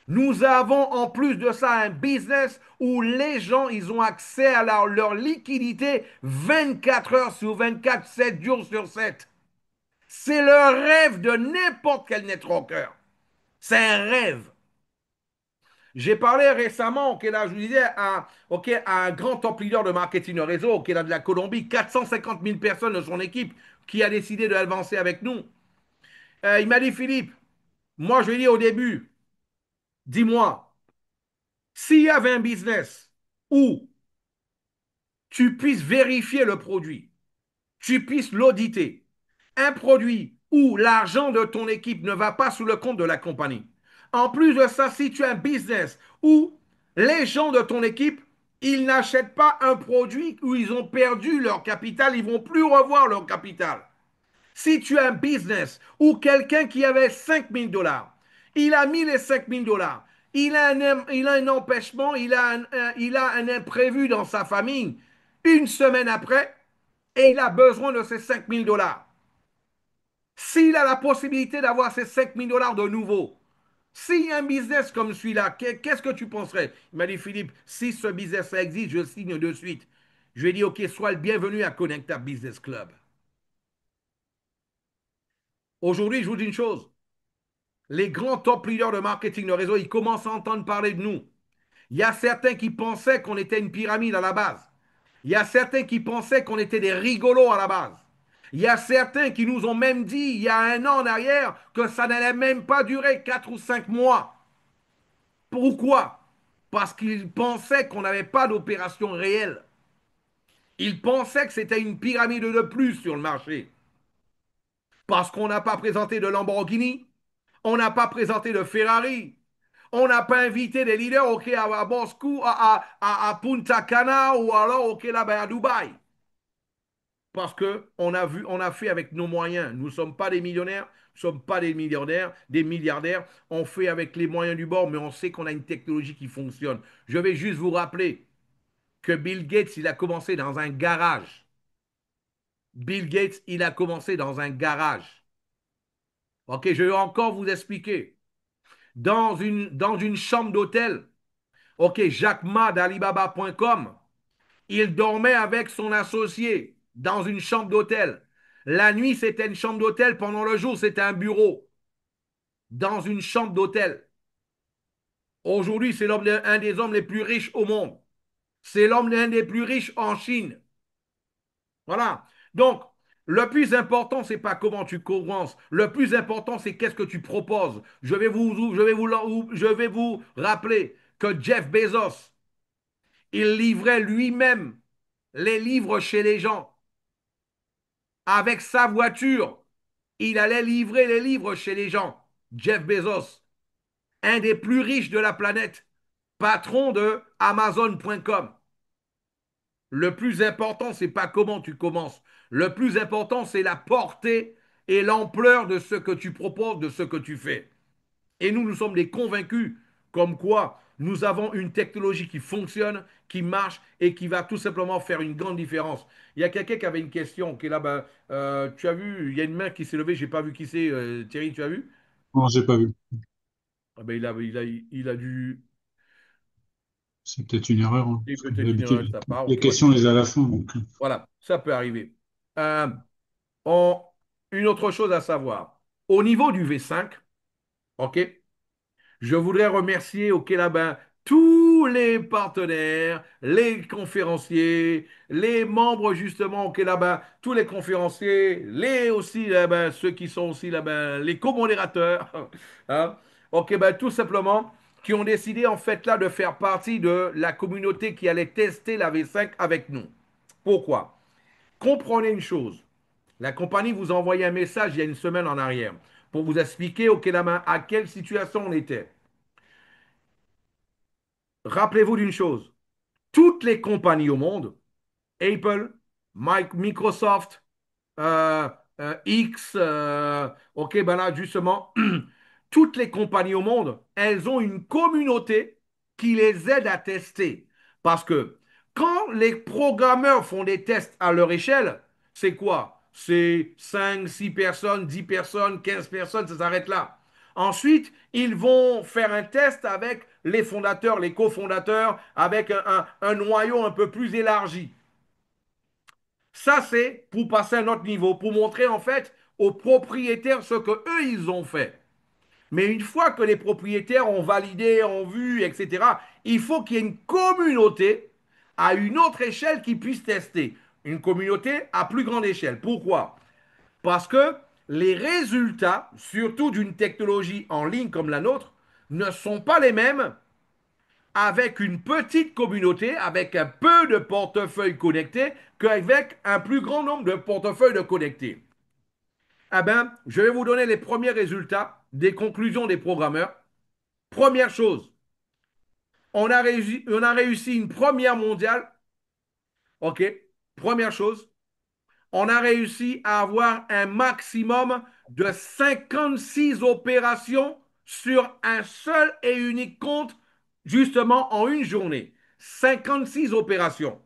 Nous avons en plus de ça un business où les gens, ils ont accès à leur liquidité 24 heures sur 24, 7 jours sur 7. C'est le rêve de n'importe quel networker. C'est un rêve. J'ai parlé récemment, ok, là, je vous disais, ok, à un grand top leader de marketing de réseau, ok, là, de la Colombie, 450 000 personnes de son équipe qui a décidé d'avancer avec nous. Il m'a dit, Philippe, moi, je lui ai dit au début, dis-moi, s'il y avait un business où tu puisses vérifier le produit, tu puisses l'auditer, un produit où l'argent de ton équipe ne va pas sous le compte de la compagnie. En plus de ça, si tu as un business où les gens de ton équipe, ils n'achètent pas un produit où ils ont perdu leur capital, ils vont plus revoir leur capital. Si tu as un business où quelqu'un qui avait 5 000 $, il a mis les 5 000 $, il a un empêchement, il a un imprévu dans sa famille, une semaine après, et il a besoin de ces 5 000 $. S'il a la possibilité d'avoir ces 5 000 $ de nouveau, s'il y a un business comme celui-là, qu'est-ce que tu penserais? Il m'a dit, Philippe, si ce business existe, je signe de suite. Je lui ai dit, OK, sois le bienvenu à Connecta Business Club. Aujourd'hui, je vous dis une chose. Les grands top leaders de marketing de réseau, ils commencent à entendre parler de nous. Il y a certains qui pensaient qu'on était une pyramide à la base. Il y a certains qui pensaient qu'on était des rigolos à la base. Il y a certains qui nous ont même dit, il y a un an en arrière, que ça n'allait même pas durer 4 ou 5 mois. Pourquoi? Parce qu'ils pensaient qu'on n'avait pas d'opération réelle. Ils pensaient que c'était une pyramide de plus sur le marché. Parce qu'on n'a pas présenté de Lamborghini, on n'a pas présenté de Ferrari, on n'a pas invité des leaders ok, à Moscou, à Punta Cana ou alors ok, là-bas à Dubaï. Parce qu'on a vu, on a fait avec nos moyens. Nous ne sommes pas des millionnaires, nous ne sommes pas des millionnaires, des milliardaires. On fait avec les moyens du bord, mais on sait qu'on a une technologie qui fonctionne. Je vais juste vous rappeler que Bill Gates, il a commencé dans un garage. Bill Gates, il a commencé dans un garage. Ok, je vais encore vous expliquer. Dans une chambre d'hôtel, ok, Jack Ma d'Alibaba.com, il dormait avec son associé dans une chambre d'hôtel. La nuit, c'était une chambre d'hôtel. Pendant le jour, c'était un bureau dans une chambre d'hôtel. Aujourd'hui, c'est un des hommes les plus riches au monde. C'est l'un des plus riches en Chine. Voilà. Donc, le plus important, c'est pas comment tu commences. Le plus important, c'est qu'est-ce que tu proposes. Je vais vous rappeler que Jeff Bezos, il livrait lui-même les livres chez les gens. Avec sa voiture, il allait livrer les livres chez les gens. Jeff Bezos, un des plus riches de la planète, patron de Amazon.com. Le plus important, c'est pas comment tu commences. Le plus important, c'est la portée et l'ampleur de ce que tu proposes, de ce que tu fais. Et nous sommes des convaincus comme quoi nous avons une technologie qui fonctionne, qui marche et qui va tout simplement faire une grande différence. Il y a quelqu'un qui avait une question qui est là, ben, tu as vu, il y a une main qui s'est levée, j'ai pas vu qui c'est, Thierry, tu as vu? Non, j'ai pas vu. Ah ben, il a dû, C'est peut-être une erreur, hein, c'est parce que peut-être une erreur de d'habitude, sa part, les ok, ouais. questions, les a à la fin. Voilà, ça peut arriver. Euh, on- une autre chose à savoir, au niveau du V5, ok, je voudrais remercier au Kélabin tous les partenaires, les conférenciers, les membres justement au Kélabin, tous les conférenciers, les aussi là-bas, ceux qui sont aussi là-bas, les co-modérateurs, hein, ok, ben, tout simplement, qui ont décidé en fait là de faire partie de la communauté qui allait tester la V5 avec nous. Pourquoi? Comprenez une chose. La compagnie vous a envoyé un message il y a une semaine en arrière pour vous expliquer au Kélabin à quelle situation on était. Rappelez-vous d'une chose, toutes les compagnies au monde, Apple, Microsoft, euh, X, ok, ben là, justement, toutes les compagnies au monde, elles ont une communauté qui les aide à tester. Parce que quand les programmeurs font des tests à leur échelle, c'est quoi? C'est 5, 6 personnes, 10 personnes, 15 personnes, ça s'arrête là. Ensuite, ils vont faire un test avec les fondateurs, les cofondateurs, avec un noyau un peu plus élargi. Ça, c'est pour passer à un autre niveau, pour montrer en fait aux propriétaires ce que eux ils ont fait. Mais une fois que les propriétaires ont validé, ont vu, etc., il faut qu'il y ait une communauté à une autre échelle qui puisse tester. Une communauté à plus grande échelle. Pourquoi? Parce que les résultats, surtout d'une technologie en ligne comme la nôtre, ne sont pas les mêmes avec une petite communauté, avec un peu de portefeuilles connectés, qu'avec un plus grand nombre de portefeuilles de connectés. Eh bien, je vais vous donner les premiers résultats des conclusions des programmeurs. Première chose, on a réussi une première mondiale. OK. Première chose, on a réussi à avoir un maximum de 56 opérations sur un seul et unique compte, justement en une journée. 56 opérations.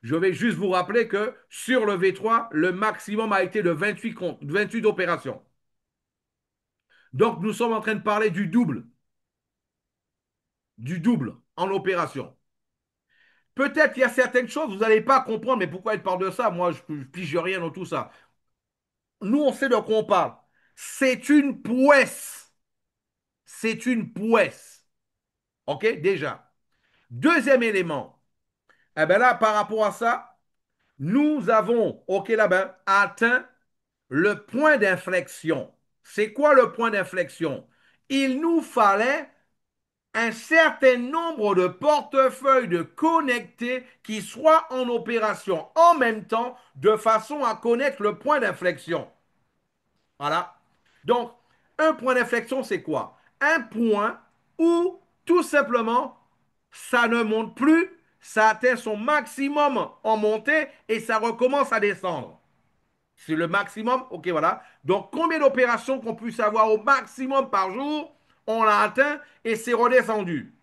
Je vais juste vous rappeler que sur le V3, le maximum a été de 28 comptes, 28 opérations. Donc nous sommes en train de parler du double en opération. Peut-être qu'il y a certaines choses, vous n'allez pas comprendre, mais pourquoi elle parle de ça? Moi, je ne pige rien dans tout ça. Nous, on sait de quoi on parle. C'est une prouesse. C'est une prouesse. OK, déjà. Deuxième élément. Eh bien là, par rapport à ça, nous avons, OK, là-bas, atteint le point d'inflexion. C'est quoi le point d'inflexion? Il nous fallait un certain nombre de portefeuilles de connectés qui soient en opération en même temps de façon à connaître le point d'inflexion. Voilà. Donc, un point d'inflexion, c'est quoi? Un point où tout simplement, ça ne monte plus, ça atteint son maximum en montée et ça recommence à descendre. C'est le maximum. OK, voilà. Donc, combien d'opérations qu'on puisse avoir au maximum par jour, on l'a atteint et c'est redescendu.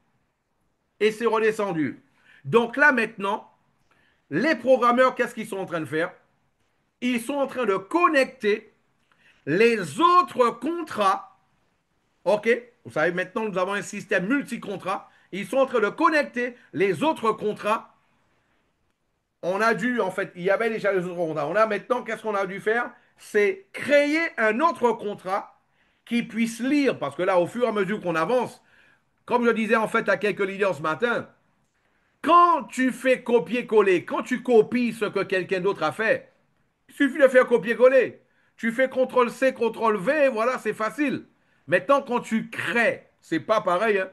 Et c'est redescendu. Donc là, maintenant, les programmeurs, qu'est-ce qu'ils sont en train de faire? Ils sont en train de connecter les autres contrats. OK? Vous savez, maintenant, nous avons un système multi-contrat. Ils sont en train de connecter les autres contrats. On a dû, en fait, il y avait déjà les autres contrats. On a maintenant, qu'est-ce qu'on a dû faire? C'est créer un autre contrat qui puisse lire, parce que là, au fur et à mesure qu'on avance, comme je disais en fait à quelques leaders ce matin, quand tu fais copier-coller, quand tu copies ce que quelqu'un d'autre a fait, il suffit de faire copier-coller. Tu fais CTRL-C, CTRL-V, voilà, c'est facile. Maintenant, quand tu crées, c'est pas pareil, hein.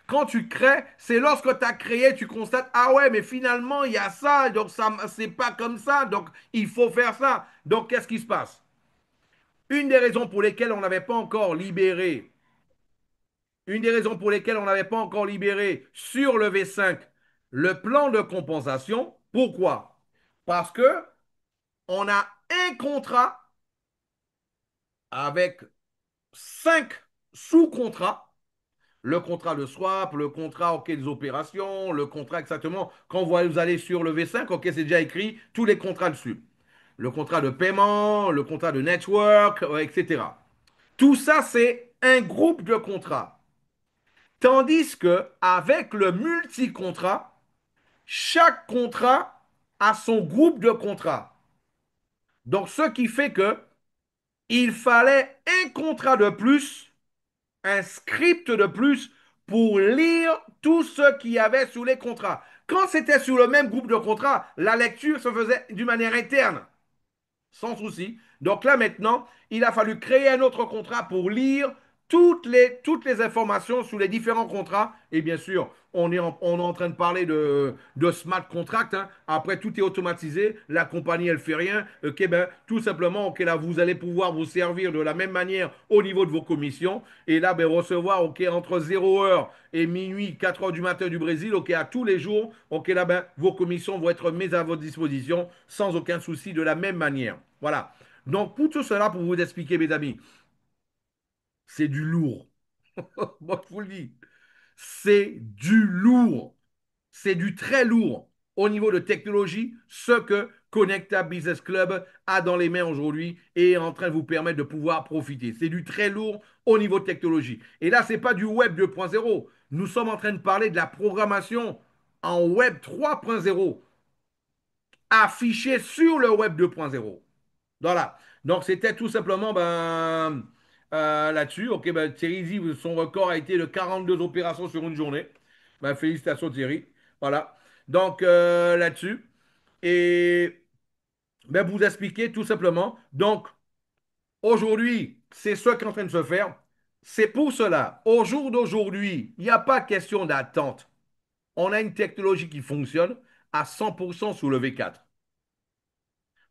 Quand tu crées, c'est lorsque tu as créé, tu constates, ah ouais, mais finalement, il y a ça, donc ça, c'est pas comme ça, donc il faut faire ça. Donc, qu'est-ce qui se passe? Une des raisons pour lesquelles on n'avait pas encore libéré, une des raisons pour lesquelles on n'avait pas encore libéré sur le V5 le plan de compensation, pourquoi? Parce que on a un contrat avec 5 sous-contrats. Le contrat de swap, le contrat OK des opérations, le contrat exactement. Quand vous allez sur le V5, OK, c'est déjà écrit tous les contrats dessus. Le contrat de paiement, le contrat de network, etc. Tout ça, c'est un groupe de contrats. Tandis que avec le multi-contrat, chaque contrat a son groupe de contrats. Donc, ce qui fait que il fallait un contrat de plus, un script de plus pour lire tout ce qu'il y avait sous les contrats. Quand c'était sur le même groupe de contrats, la lecture se faisait d'une manière interne sans souci. Donc là maintenant, il a fallu créer un autre contrat pour lire toutes les informations sur les différents contrats. Et bien sûr, on est en train de parler de smart contract, hein. Après, tout est automatisé. La compagnie, elle fait rien. Ok, ben, tout simplement, ok, là, vous allez pouvoir vous servir de la même manière au niveau de vos commissions. Et là, ben, recevoir, ok, entre 0 heure et minuit, 4 heures du matin du Brésil, ok, à tous les jours, ok, là, ben, vos commissions vont être mises à votre disposition sans aucun souci de la même manière. Voilà. Donc, pour tout cela, pour vous expliquer, mes amis, c'est du lourd. Moi, je vous le dis. C'est du lourd. C'est du très lourd au niveau de technologie, ce que Connecta Business Club a dans les mains aujourd'hui et est en train de vous permettre de pouvoir profiter. C'est du très lourd au niveau de technologie. Et là, ce n'est pas du Web 2.0. Nous sommes en train de parler de la programmation en Web 3.0 affichée sur le Web 2.0. Voilà. Donc, c'était tout simplement là-dessus. Ok, ben, Thierry dit, son record a été de 42 opérations sur une journée. Ben, félicitations, Thierry. Voilà. Donc, là-dessus. Et ben, vous expliquer tout simplement. Donc, aujourd'hui, c'est ce qui est en train de se faire. C'est pour cela, au jour d'aujourd'hui, il n'y a pas question d'attente. On a une technologie qui fonctionne à 100% sous le V4.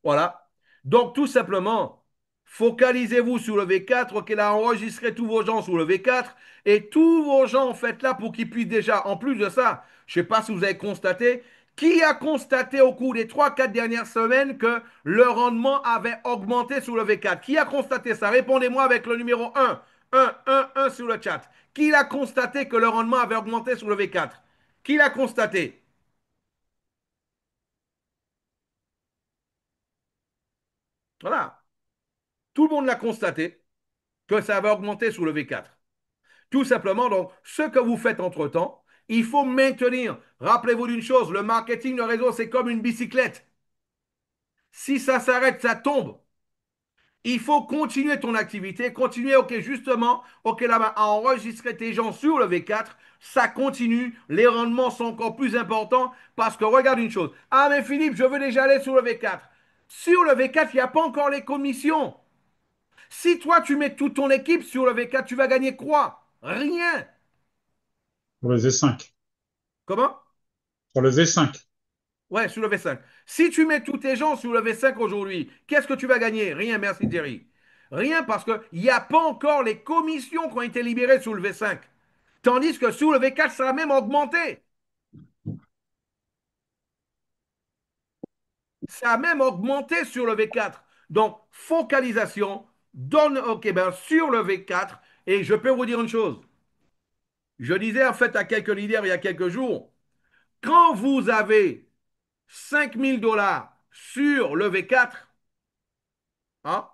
Voilà. Donc, tout simplement, focalisez-vous sur le V4, ok, là, enregistrez tous vos gens sur le V4 et tous vos gens, faites là pour qu'ils puissent déjà, en plus de ça, je ne sais pas si vous avez constaté, qui a constaté au cours des 3, 4 dernières semaines que le rendement avait augmenté sur le V4? Qui a constaté ça? Répondez-moi avec le numéro 1. 1 sur le chat. Qui a constaté que le rendement avait augmenté sur le V4? Qui l'a constaté? Voilà. Tout le monde l'a constaté que ça avait augmenté sur le V4. Tout simplement, donc, ce que vous faites entre-temps, il faut maintenir. Rappelez-vous d'une chose, le marketing de réseau, c'est comme une bicyclette. Si ça s'arrête, ça tombe. Il faut continuer ton activité, continuer, ok, justement, ok, là-bas, à enregistrer tes gens sur le V4, ça continue, les rendements sont encore plus importants parce que regarde une chose. Ah, mais Philippe, je veux déjà aller sur le V4. Sur le V4, il n'y a pas encore les commissions. Si toi, tu mets toute ton équipe sur le V4, tu vas gagner quoi? Rien. Pour le V5. Comment? Pour le V5. Ouais, sur le V5. Si tu mets tous tes gens sur le V5 aujourd'hui, qu'est-ce que tu vas gagner? Rien, merci Thierry. Rien parce qu'il n'y a pas encore les commissions qui ont été libérées sur le V5. Tandis que sur le V4, ça a même augmenté. Ça a même augmenté sur le V4. Donc, focalisation, donne, ok, ben, sur le V4. Et je peux vous dire une chose. Je disais en fait à quelques leaders il y a quelques jours, quand vous avez 5 000 $ sur le V4, hein,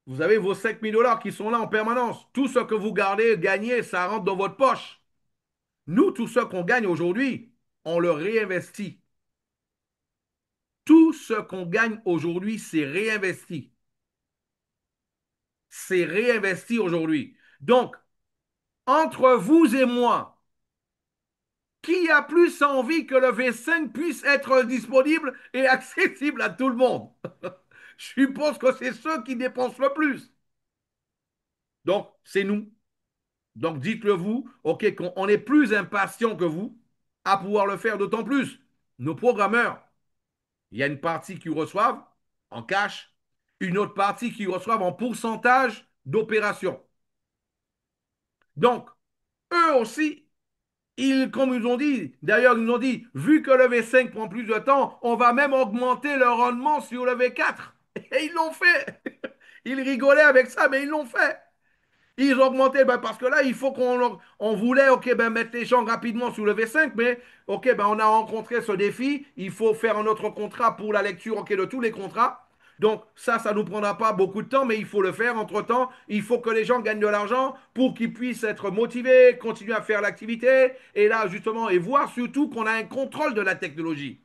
vous avez vos 5 000 $ qui sont là en permanence. Tout ce que vous gardez, gagnez, ça rentre dans votre poche. Nous, tout ce qu'on gagne aujourd'hui, on le réinvestit. Tout ce qu'on gagne aujourd'hui, c'est réinvesti. C'est réinvesti aujourd'hui. Donc, entre vous et moi, qui a plus envie que le V5 puisse être disponible et accessible à tout le monde? Je suppose que c'est ceux qui dépensent le plus. Donc, c'est nous. Donc dites-le vous, ok, qu'on est plus impatient que vous à pouvoir le faire d'autant plus. Nos programmeurs, il y a une partie qui reçoivent en cash, une autre partie qui reçoivent en pourcentage d'opération. Donc, eux aussi, comme ils ont dit, d'ailleurs, ils nous ont dit, vu que le V5 prend plus de temps, on va même augmenter le rendement sur le V4. Et ils l'ont fait. Ils rigolaient avec ça, mais ils l'ont fait. Ils ont augmenté ben, parce que là, il faut on voulait ok, ben, mettre les gens rapidement sous le V5, mais ok, ben, on a rencontré ce défi. Il faut faire un autre contrat pour la lecture ok, de tous les contrats. Donc ça ne nous prendra pas beaucoup de temps, mais il faut le faire. Entre-temps, il faut que les gens gagnent de l'argent pour qu'ils puissent être motivés, continuer à faire l'activité, et là, justement, et voir surtout qu'on a un contrôle de la technologie.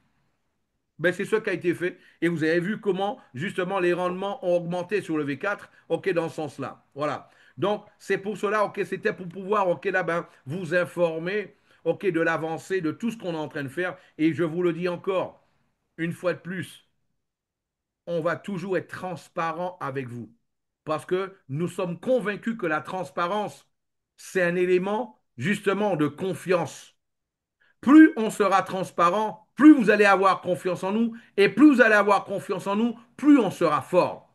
Ben, c'est ce qui a été fait. Et vous avez vu comment, justement, les rendements ont augmenté sur le V4, OK, dans ce sens-là. Voilà. Donc, c'est pour cela, OK, c'était pour pouvoir, OK, là, ben, vous informer, OK, de l'avancée, de tout ce qu'on est en train de faire. Et je vous le dis encore, une fois de plus, on va toujours être transparent avec vous. Parce que nous sommes convaincus que la transparence, c'est un élément, justement, de confiance. Plus on sera transparent, plus vous allez avoir confiance en nous, et plus vous allez avoir confiance en nous, plus on sera fort.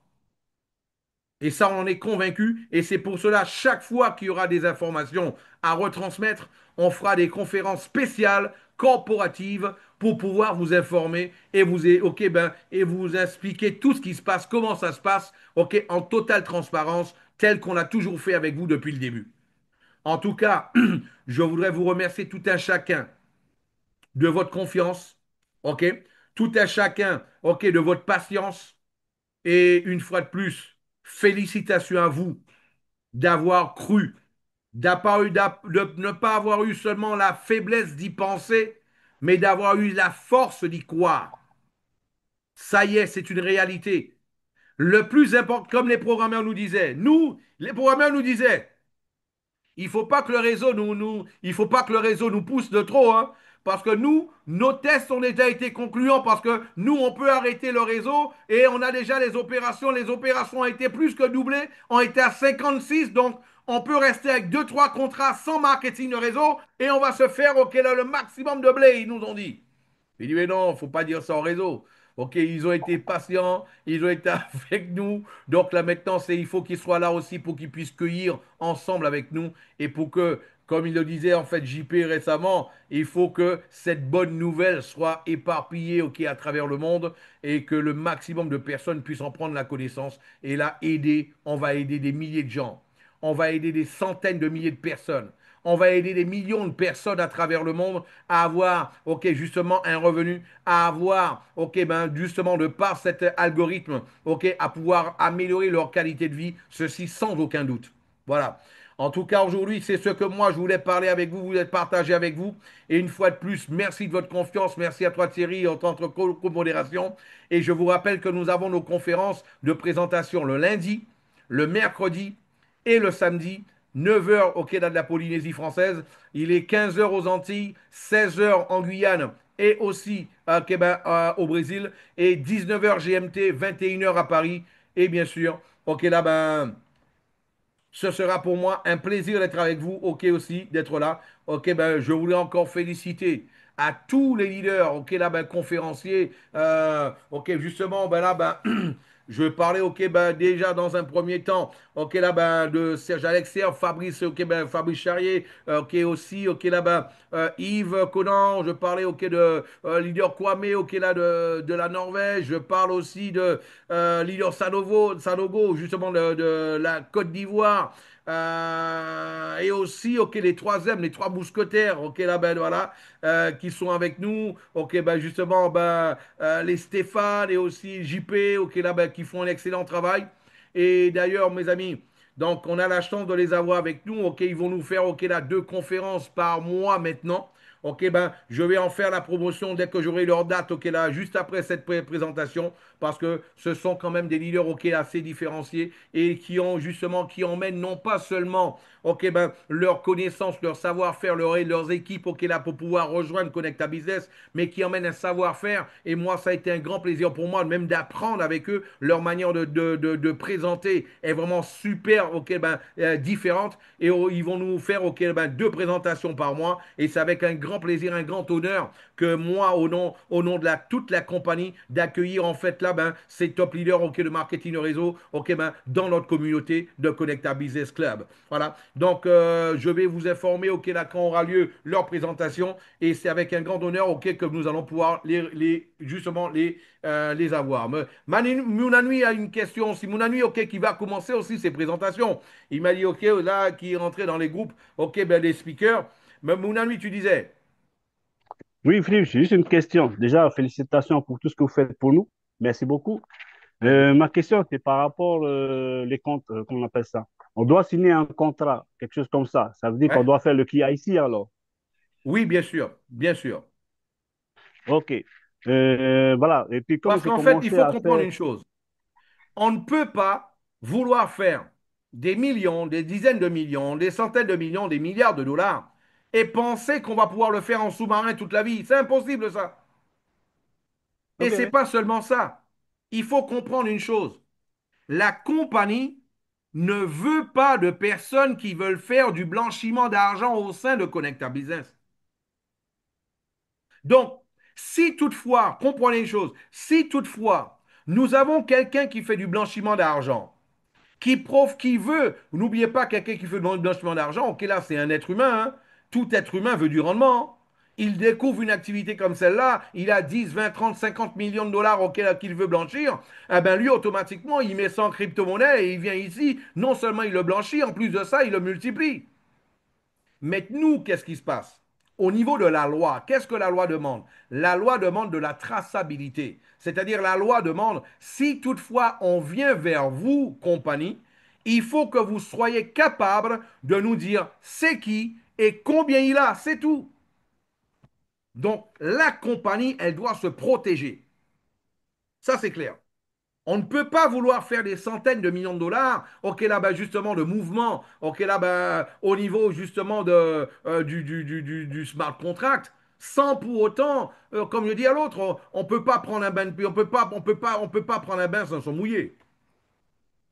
Et ça, on en est convaincu, et c'est pour cela, chaque fois qu'il y aura des informations à retransmettre, on fera des conférences spéciales, corporatives, pour pouvoir vous informer et vous, okay, ben, et vous expliquer tout ce qui se passe, comment ça se passe, ok, en totale transparence, tel qu'on a toujours fait avec vous depuis le début. En tout cas, je voudrais vous remercier tout un chacun de votre confiance, ok? Tout à chacun, ok, de votre patience. Et une fois de plus, félicitations à vous d'avoir cru, de ne pas avoir eu seulement la faiblesse d'y penser, mais d'avoir eu la force d'y croire. Ça y est, c'est une réalité. Le plus important, comme les programmeurs nous disaient, les programmeurs nous disaient, il faut pas que le réseau il faut pas que le réseau nous pousse de trop, hein, parce que nous, nos tests ont déjà été concluants, parce que nous, on peut arrêter le réseau et on a déjà les opérations. Les opérations ont été plus que doublées, ont été à 56, donc on peut rester avec deux, trois contrats sans marketing de réseau et on va se faire ok, là, le maximum de blé, ils nous ont dit. Il dit, mais non, il ne faut pas dire ça en réseau. OK, ils ont été patients, ils ont été avec nous. Donc là maintenant, il faut qu'ils soient là aussi pour qu'ils puissent cueillir ensemble avec nous et pour que, comme il le disait en fait JP récemment, il faut que cette bonne nouvelle soit éparpillée OK, à travers le monde et que le maximum de personnes puissent en prendre la connaissance. Et là, on va aider des milliers de gens. On va aider des centaines de milliers de personnes. On va aider des millions de personnes à travers le monde à avoir, ok, justement un revenu, à avoir, ok, ben justement de par cet algorithme, ok, à pouvoir améliorer leur qualité de vie, ceci sans aucun doute. Voilà. En tout cas, aujourd'hui, c'est ce que moi je voulais parler avec vous, voulais partager avec vous. Et une fois de plus, merci de votre confiance, merci à toi Thierry en tant que co-modération. Et je vous rappelle que nous avons nos conférences de présentation le lundi, le mercredi et le samedi 9 heures au Québec de la Polynésie française. Il est 15 heures aux Antilles, 16 heures en Guyane et aussi à Québec, au Brésil. Et 19 heures GMT, 21 heures à Paris. Et bien sûr, ok, là, ben, ce sera pour moi un plaisir d'être avec vous. Ok aussi, d'être là. Ok, ben, je voulais encore féliciter à tous les leaders, ok, là, ben, conférenciers. Ok, justement, ben là, ben, je parlais, ok, ben, déjà dans un premier temps, ok, là, ben, de Serge Alexer, Fabrice, ok, ben, Fabrice Charrier, ok, aussi, ok, là, ben, Yves Conan, je parlais, ok, de leader Kwame, ok, là, de la Norvège, je parle aussi de leader Sanogo, justement, de la Côte d'Ivoire. Et aussi, ok, les troisièmes, les trois mousquetaires, ok, là, ben voilà, qui sont avec nous, ok, ben justement, ben, les Stéphane et aussi JP, ok, là, ben, qui font un excellent travail. Et d'ailleurs, mes amis, donc on a la chance de les avoir avec nous, ok, ils vont nous faire, ok, là, deux conférences par mois maintenant. Ok, ben, je vais en faire la promotion dès que j'aurai leur date, ok, là, juste après cette présentation, parce que ce sont quand même des leaders, ok, assez différenciés et qui ont justement, qui emmènent non pas seulement, ok, ben, leurs connaissances, leur savoir-faire, leurs équipes, ok, là, pour pouvoir rejoindre Connecta Business, mais qui emmènent un savoir-faire. Et moi, ça a été un grand plaisir pour moi, même d'apprendre avec eux. Leur manière de présenter est vraiment super, ok, ben, différente. Et ils vont nous faire, ok, ben, deux présentations par mois. Et c'est avec un grand plaisir, un grand honneur que moi, au nom de toute la compagnie, d'accueillir en fait là, ben, ces top leaders, ok, de marketing de réseau, ok, ben, dans notre communauté de Connecta Business Club. Voilà. Donc, je vais vous informer, ok, là, quand aura lieu leur présentation. Et c'est avec un grand honneur, ok, que nous allons pouvoir justement les avoir. Mais Mounanoui a une question aussi. Mounanoui, ok, qui va commencer aussi ses présentations. Il m'a dit, ok, là, qui est rentré dans les groupes, ok, ben, les speakers. Mais Mounanoui, tu disais. Oui, Philippe, j'ai juste une question. Déjà, félicitations pour tout ce que vous faites pour nous. Merci beaucoup. Très bien. Ma question, c'est par rapport les comptes, comment on appelle ça? On doit signer un contrat, quelque chose comme ça. Ça veut dire qu'on Ouais. doit faire le KYC alors. Oui, bien sûr, bien sûr. OK. Voilà. Et puis, comme Parce j'ai qu'en fait, il commencé faut à comprendre faire... une chose. On ne peut pas vouloir faire des millions, des dizaines de millions, des centaines de millions, des milliards de dollars et penser qu'on va pouvoir le faire en sous-marin toute la vie. C'est impossible ça. Et OK, c'est oui. pas seulement ça. Il faut comprendre une chose. La compagnie ne veut pas de personnes qui veulent faire du blanchiment d'argent au sein de Connecta Business. Donc, si toutefois, comprenez une chose, si toutefois nous avons quelqu'un qui fait du blanchiment d'argent, qui veut, n'oubliez pas quelqu'un qui fait du blanchiment d'argent, ok là c'est un être humain, hein. Tout être humain veut du rendement. Il découvre une activité comme celle-là, il a 10, 20, 30, 50 millions de dollars auquel qu'il veut blanchir, eh ben lui automatiquement il met ça en crypto-monnaie et il vient ici, non seulement il le blanchit, en plus de ça il le multiplie. Mais nous, qu'est-ce qui se passe? Au niveau de la loi, qu'est-ce que la loi demande? La loi demande de la traçabilité. C'est-à-dire la loi demande, si toutefois on vient vers vous, compagnie, il faut que vous soyez capable de nous dire c'est qui et combien il a, c'est tout. Donc la compagnie, elle doit se protéger. Ça, c'est clair. On ne peut pas vouloir faire des centaines de millions de dollars, ok là ben justement de mouvement, ok là ben au niveau justement du smart contract, sans pour autant, comme je dis à l'autre, on peut pas prendre un bain de on peut pas prendre un bain sans s'en mouiller.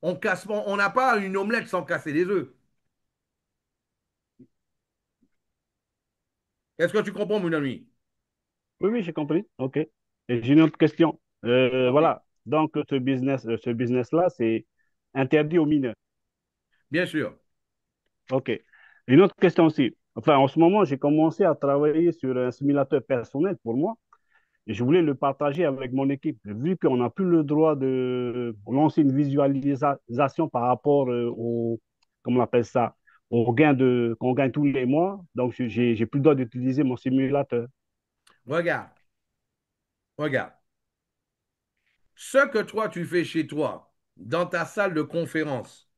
On n'a pas une omelette sans casser des œufs. Est-ce que tu comprends, mon ami? Oui, oui, j'ai compris. OK. Et j'ai une autre question. Ok, Voilà. Donc, ce business-là, c'est interdit aux mineurs. bien sûr. OK. Une autre question aussi. Enfin, en ce moment, j'ai commencé à travailler sur un simulateur personnel pour moi. Et je voulais le partager avec mon équipe. Vu qu'on n'a plus le droit de lancer une visualisation par rapport comment on appelle ça, au gain qu'on gagne tous les mois. Donc, j'ai plus le droit d'utiliser mon simulateur. Regarde, regarde. Ce que toi tu fais chez toi, dans ta salle de conférence,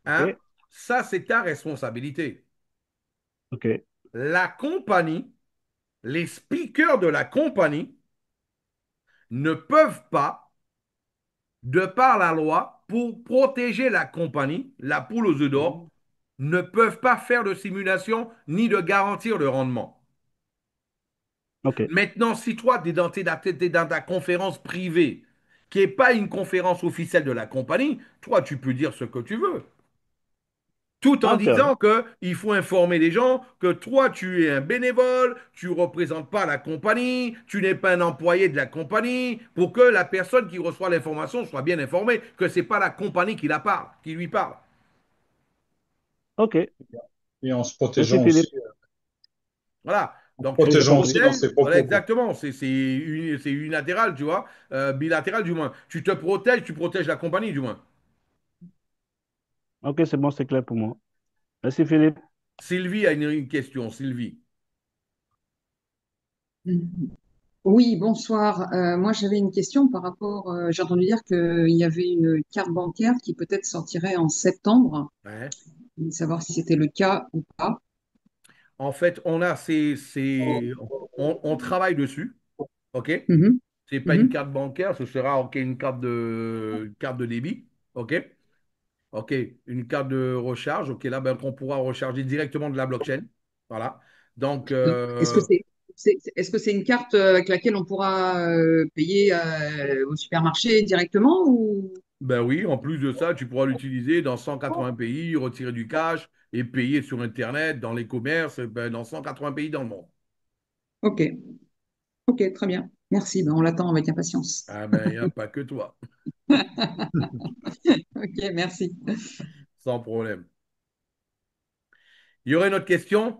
hein, OK? ça c'est ta responsabilité. OK. La compagnie, les speakers de la compagnie ne peuvent pas, de par la loi, pour protéger la compagnie, la poule aux œufs d'or, Mhm. ne peuvent pas faire de simulation ni de garantir le rendement. OK. Maintenant, si toi, t'es dans ta conférence privée, qui n'est pas une conférence officielle de la compagnie, toi, tu peux dire ce que tu veux. Tout en Ah, c'est vrai. disant qu'il faut informer les gens que toi, tu es un bénévole, tu ne représentes pas la compagnie, tu n'es pas un employé de la compagnie, pour que la personne qui reçoit l'information soit bien informée que ce n'est pas la compagnie qui lui parle. OK. Et en se Merci protégeant aussi, Philippe. Voilà. en se Donc tu te Oui, j'ai protégeant compris. aussi dans protèges. ses Voilà, propos, quoi. exactement. C'est unilatéral, tu vois. Bilatéral, du moins. Tu te protèges, tu protèges la compagnie, du moins. OK, c'est bon, c'est clair pour moi. Merci Philippe. Sylvie a une question. Sylvie. Mhm. Oui, bonsoir. Moi, j'avais une question par rapport, j'ai entendu dire qu'il y avait une carte bancaire qui peut-être sortirait en septembre. Ouais. Je voulais savoir si c'était le cas ou pas. En fait, on travaille dessus. OK? Mhm, C'est pas une mhm. carte bancaire, ce sera OK, une carte de débit. OK? OK, une carte de recharge. OK, là, ben, qu'on pourra recharger directement de la blockchain. Voilà. Donc, Est-ce que est-ce que c'est une carte avec laquelle on pourra payer au supermarché directement ou... ben oui, en plus de ça, tu pourras l'utiliser dans 180 pays, retirer du cash et payer sur Internet, dans les commerces, ben, dans 180 pays dans le monde. Ok, ok, très bien. Merci. Ben, on l'attend avec impatience. Ah ben, il n'y a pas que toi, Ok, merci. sans problème. Il y aurait une autre question?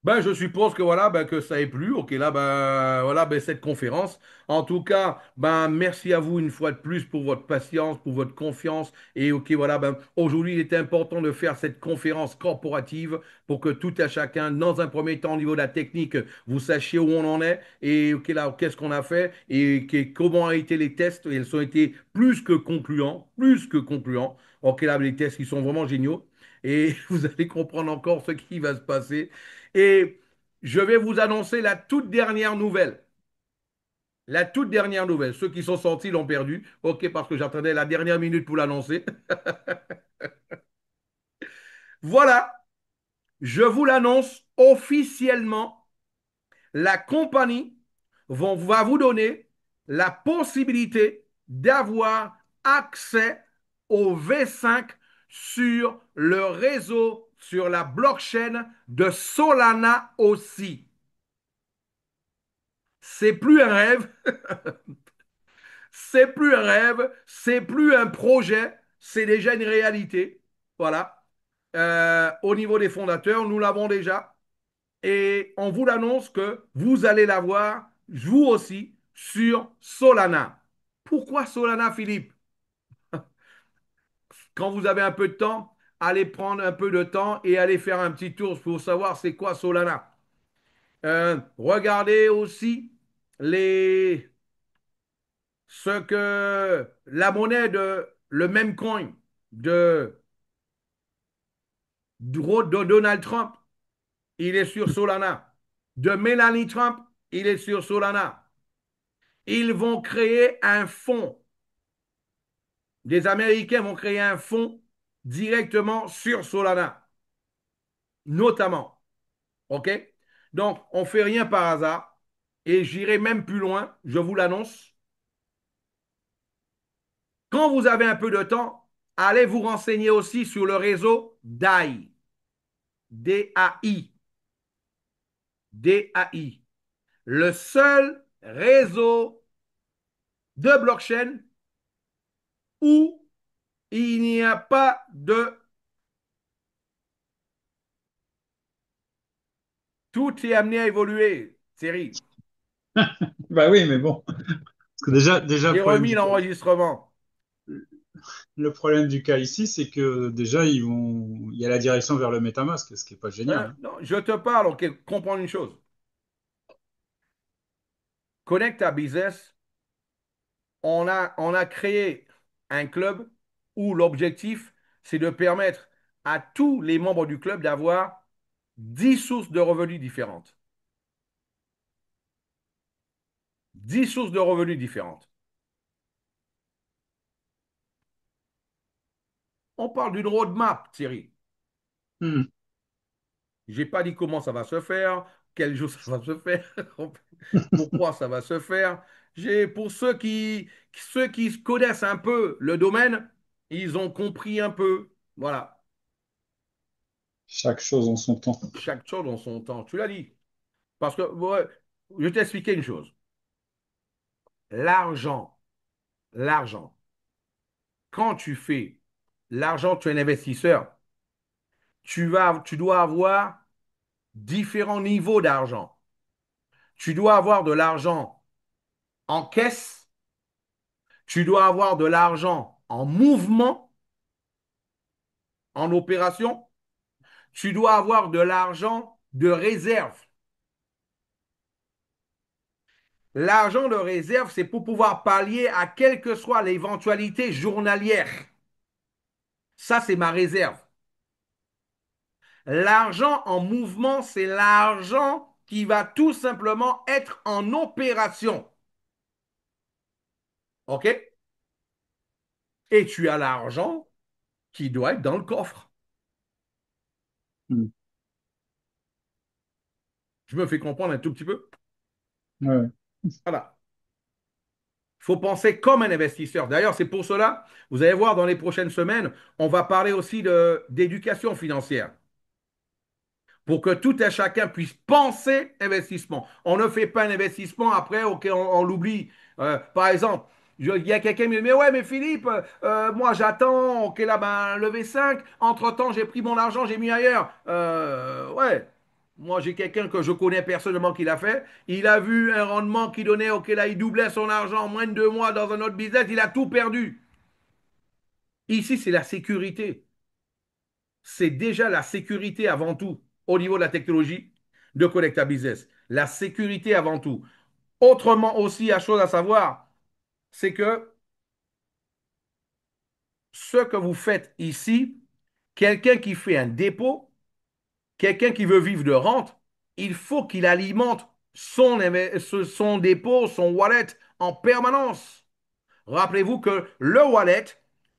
Ben, je suppose que voilà, ben, que ça est plu. Ok, là, ben, voilà, ben, cette conférence. En tout cas, ben, merci à vous une fois de plus pour votre patience, pour votre confiance. Et ok, voilà, ben, aujourd'hui, il était important de faire cette conférence corporative pour que tout à chacun, dans un premier temps, au niveau de la technique, vous sachiez où on en est et ok, là, qu'est-ce qu'on a fait et comment ont été les tests. Et ils ont été plus que concluants, plus que concluants. Ok, là, les tests qui sont vraiment géniaux. Et vous allez comprendre encore ce qui va se passer. Et je vais vous annoncer la toute dernière nouvelle. La toute dernière nouvelle. Ceux qui sont sortis l'ont perdu. OK, parce que j'attendais la dernière minute pour l'annoncer. Voilà, je vous l'annonce officiellement. La compagnie va vous donner la possibilité d'avoir accès au V5 sur le réseau, sur la blockchain de Solana aussi. C'est plus un rêve, c'est plus un rêve, c'est plus un projet, c'est déjà une réalité. Voilà. Au niveau des fondateurs, nous l'avons déjà. Et on vous l'annonce que vous allez l'avoir, vous aussi, sur Solana. Pourquoi Solana, Philippe? Quand vous avez un peu de temps, allez prendre un peu de temps et allez faire un petit tour pour savoir c'est quoi Solana. Regardez aussi les, ce que la monnaie de le même coin de, de Donald Trump. il est sur Solana. De Melanie Trump, il est sur Solana. Ils vont créer un fonds. Des Américains vont créer un fonds directement sur Solana, notamment. OK? Donc, on ne fait rien par hasard. Et j'irai même plus loin, je vous l'annonce. Quand vous avez un peu de temps, allez vous renseigner aussi sur le réseau DAI. DAI. DAI. Le seul réseau de blockchain où il n'y a pas de... Tout est amené à évoluer, Thierry. Bah oui, mais bon. Parce que déjà, J'ai remis l'enregistrement. le problème du cas ici, c'est que déjà, il y a la direction vers le MetaMask, ce qui est pas génial, hein. Non, je te parle, ok, comprends une chose. Connect à Business, on a créé un club où l'objectif, c'est de permettre à tous les membres du club d'avoir 10 sources de revenus différentes. 10 sources de revenus différentes. On parle d'une roadmap, Thierry. Hmm. Je n'ai pas dit comment ça va se faire, quel jour ça va se faire, pourquoi ça va se faire. Pour ceux qui connaissent un peu le domaine, ils ont compris un peu. Voilà, Chaque chose en son temps. chaque chose en son temps. Tu l'as dit. Parce que, ouais, je vais t'expliquer une chose. L'argent, l'argent, quand tu fais l'argent, tu es un investisseur, tu dois avoir différents niveaux d'argent. Tu dois avoir de l'argent en caisse, tu dois avoir de l'argent en mouvement, en opération, tu dois avoir de l'argent de réserve. L'argent de réserve, c'est pour pouvoir pallier à quelle que soit l'éventualité journalière. Ça, c'est ma réserve. L'argent en mouvement, c'est l'argent qui va tout simplement être en opération. OK? Et tu as l'argent qui doit être dans le coffre. Hmm. Je me fais comprendre un tout petit peu. Ouais. Voilà. Il faut penser comme un investisseur. D'ailleurs, c'est pour cela, vous allez voir dans les prochaines semaines, on va parler aussi d'éducation financière pour que tout un chacun puisse penser investissement. On ne fait pas un investissement, après, OK, on l'oublie. Par exemple, il y a quelqu'un qui me dit, mais ouais, mais Philippe, moi j'attends, OK, là, ben, levé 5. Entre-temps, j'ai pris mon argent, j'ai mis ailleurs. Ouais. Moi, j'ai quelqu'un que je connais personnellement qui l'a fait. Il a vu un rendement qui donnait, OK, là, il doublait son argent en moins de 2 mois dans un autre business, il a tout perdu. Ici, c'est la sécurité. C'est déjà la sécurité avant tout au niveau de la technologie de Connecta Business. La sécurité avant tout. Autrement aussi, la chose à savoir, c'est que ce que vous faites ici, quelqu'un qui fait un dépôt, quelqu'un qui veut vivre de rente, il faut qu'il alimente son dépôt, son wallet en permanence. Rappelez-vous que le wallet,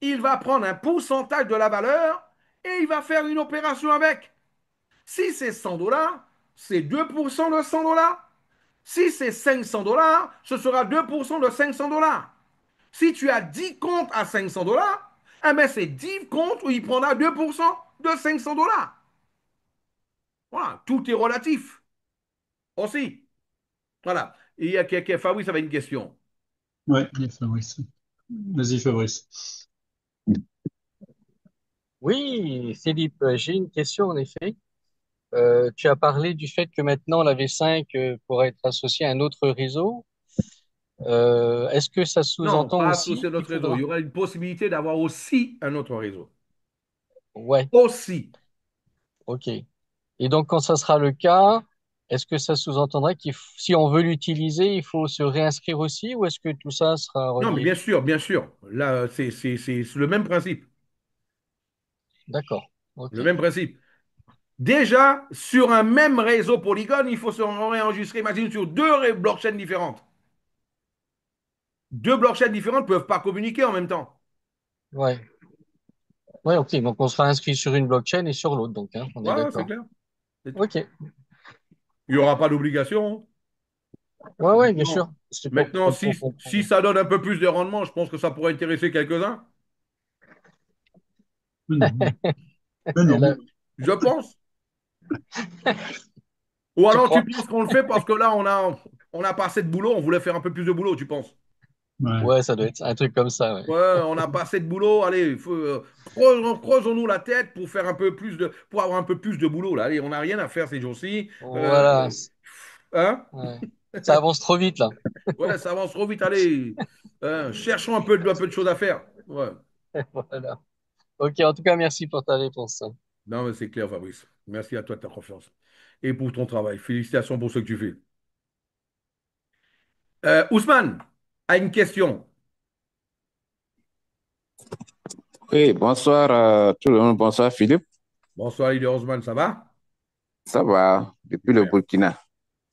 il va prendre un pourcentage de la valeur et il va faire une opération avec. Si c'est 100 dollars, c'est 2% de 100 dollars. Si c'est 500 dollars, ce sera 2% de 500 dollars. Si tu as 10 comptes à 500 dollars, eh bien c'est 10 comptes où il prendra 2% de 500 dollars. Voilà, tout est relatif aussi. Voilà. Et il y a quelqu'un, Fabrice avait une question. Ouais, il y a Fabrice. Vas-y, Fabrice. Oui, Philippe, j'ai une question en effet. Tu as parlé du fait que maintenant la V5 pourrait être associée à un autre réseau. Est-ce que ça Non, sous-entend pas associé aussi à qu'il notre réseau. Il y faudra... aura une possibilité d'avoir aussi un autre réseau. Ouais, Aussi. ok. Et donc quand ça sera le cas, est-ce que ça sous-entendrait si on veut l'utiliser, il faut se réinscrire aussi ou est-ce que tout ça sera Non, mais relié? bien sûr, bien sûr. Là, c'est le même principe. D'accord, Le ok. même principe. Déjà, sur un même réseau Polygon, il faut se réenregistrer, imagine, sur blockchains différentes. Deux blockchains différentes ne peuvent pas communiquer en même temps. Ouais. Ouais, ok. Donc, on sera inscrit sur une blockchain et sur l'autre, donc, hein, on est Ouais, ouais, c'est d'accord. clair. C'est tout. Ok. Il n'y aura pas d'obligation. Ouais, ouais, bien sûr. Maintenant, C'est maintenant, pour si comprendre. ça donne un peu plus de rendement, je pense que ça pourrait intéresser quelques-uns. Mais non, mais Et là, non. Je pense. Ou tu alors tu crois? penses qu'on le fait parce que là, on a pas assez de boulot, on voulait faire un peu plus de boulot, tu penses? Ouais. Ouais, ça doit être un truc comme ça, ouais. Ouais, on n'a pas assez de boulot. Allez, creusons-nous la tête pour faire un peu plus pour avoir un peu plus de boulot là. Allez, on n'a rien à faire ces jours-ci. Voilà. Hein? Ouais. Ça avance trop vite, là. Ouais, ça avance trop vite. Allez, cherchons un peu de choses à faire. Ouais. Voilà. Ok, en tout cas, merci pour ta réponse. Non, mais c'est clair, Fabrice. Merci à toi de ta confiance et pour ton travail. Félicitations pour ce que tu fais. Ousmane a une question. Oui, bonsoir tout le monde. Bonsoir Philippe. Bonsoir, Leader Ousmane, ça va? Ça va depuis le Ouais. Burkina.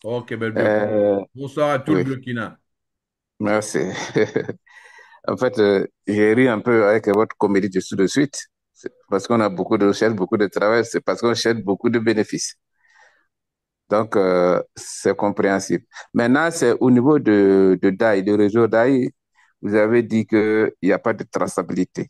Ok, belle Burkina. Euh, Bonsoir à tout le oui, Burkina. merci. En fait, j'ai ri un peu avec votre comédie de suite. C'est parce qu'on a beaucoup de recherches, beaucoup de travail. C'est parce qu'on cherche beaucoup de bénéfices. Donc, c'est compréhensible. Maintenant, c'est au niveau de DAI, de réseau DAI. Vous avez dit qu'il n'y a pas de traçabilité.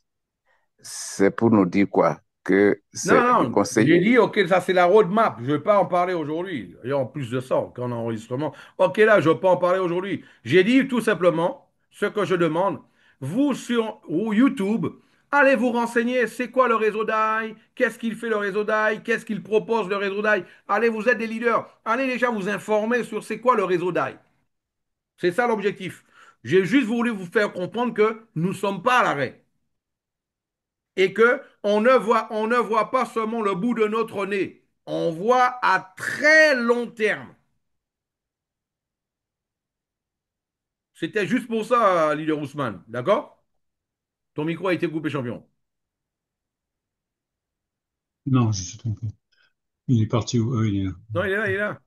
C'est pour nous dire quoi? Que Non, c'est non, j'ai conseillé. dit, ok, ça c'est la roadmap. Je ne vais pas en parler aujourd'hui. Et en plus de ça, qu'en enregistrement. Ok, là, je ne vais pas en parler aujourd'hui. J'ai dit tout simplement ce que je demande. Vous sur YouTube, allez vous renseigner, c'est quoi le réseau d'AI, qu'est-ce qu'il fait le réseau d'AI, qu'est-ce qu'il propose le réseau d'AI. Allez, vous êtes des leaders. Allez déjà vous informer sur c'est quoi le réseau d'AI. C'est ça l'objectif. J'ai juste voulu vous faire comprendre que nous ne sommes pas à l'arrêt et que on ne voit pas seulement le bout de notre nez, on voit à très long terme. C'était juste pour ça, leader Ousmane, d'accord? Ton micro a été coupé, champion. Non, je suis trompé. Il est parti où? Ah oui, il est là. Non, il est là, il est là.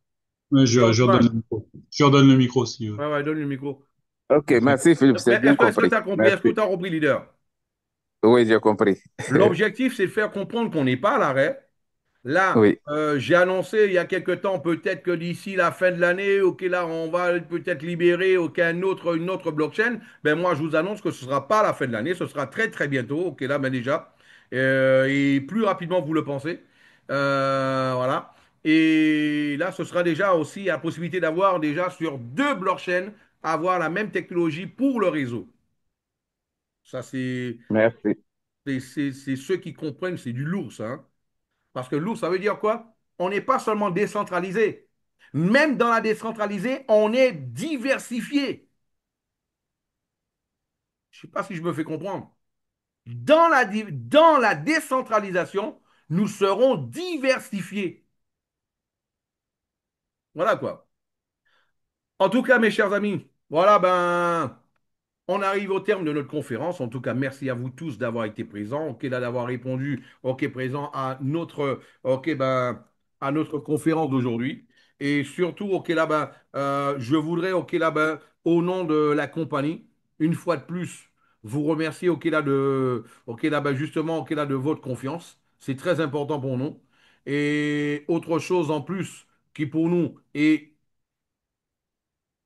Ouais, Leader je redonne Ousmane. le micro. Je redonne le micro si Ouais, ouais, donne le micro. OK, après. merci Philippe, c'est Mais bien est-ce que compris. tu as compris? Est-ce que Merci. tu as compris, leader? Oui, j'ai compris. L'objectif, c'est de faire comprendre qu'on n'est pas à l'arrêt. Là, Oui, j'ai annoncé il y a quelque temps, peut-être que d'ici la fin de l'année, ok, là, on va peut-être libérer une autre blockchain. Ben moi, je vous annonce que ce ne sera pas à la fin de l'année, ce sera très très bientôt. Ok, là, ben déjà, et plus rapidement que vous le pensez. Voilà. Et là, ce sera déjà aussi la possibilité d'avoir déjà sur deux blockchains, avoir la même technologie pour le réseau. Ça, merci. c'est ceux qui comprennent, c'est du lourd, ça, hein. Parce que lourd, ça veut dire quoi? On n'est pas seulement décentralisé. Même dans la décentralisée, on est diversifié. Je ne sais pas si je me fais comprendre. Dans la décentralisation, nous serons diversifiés. Voilà quoi. En tout cas, mes chers amis, voilà, ben, on arrive au terme de notre conférence. En tout cas, merci à vous tous d'avoir été présents, ok, là, d'avoir répondu, ok, présent à ok, ben, à notre conférence d'aujourd'hui. Et surtout, ok, là, ben, je voudrais, ok, là, ben, au nom de la compagnie, une fois de plus, vous remercier, ok, là, ben, justement, ok, là, de votre confiance. C'est très important pour nous. Et autre chose en plus qui pour nous est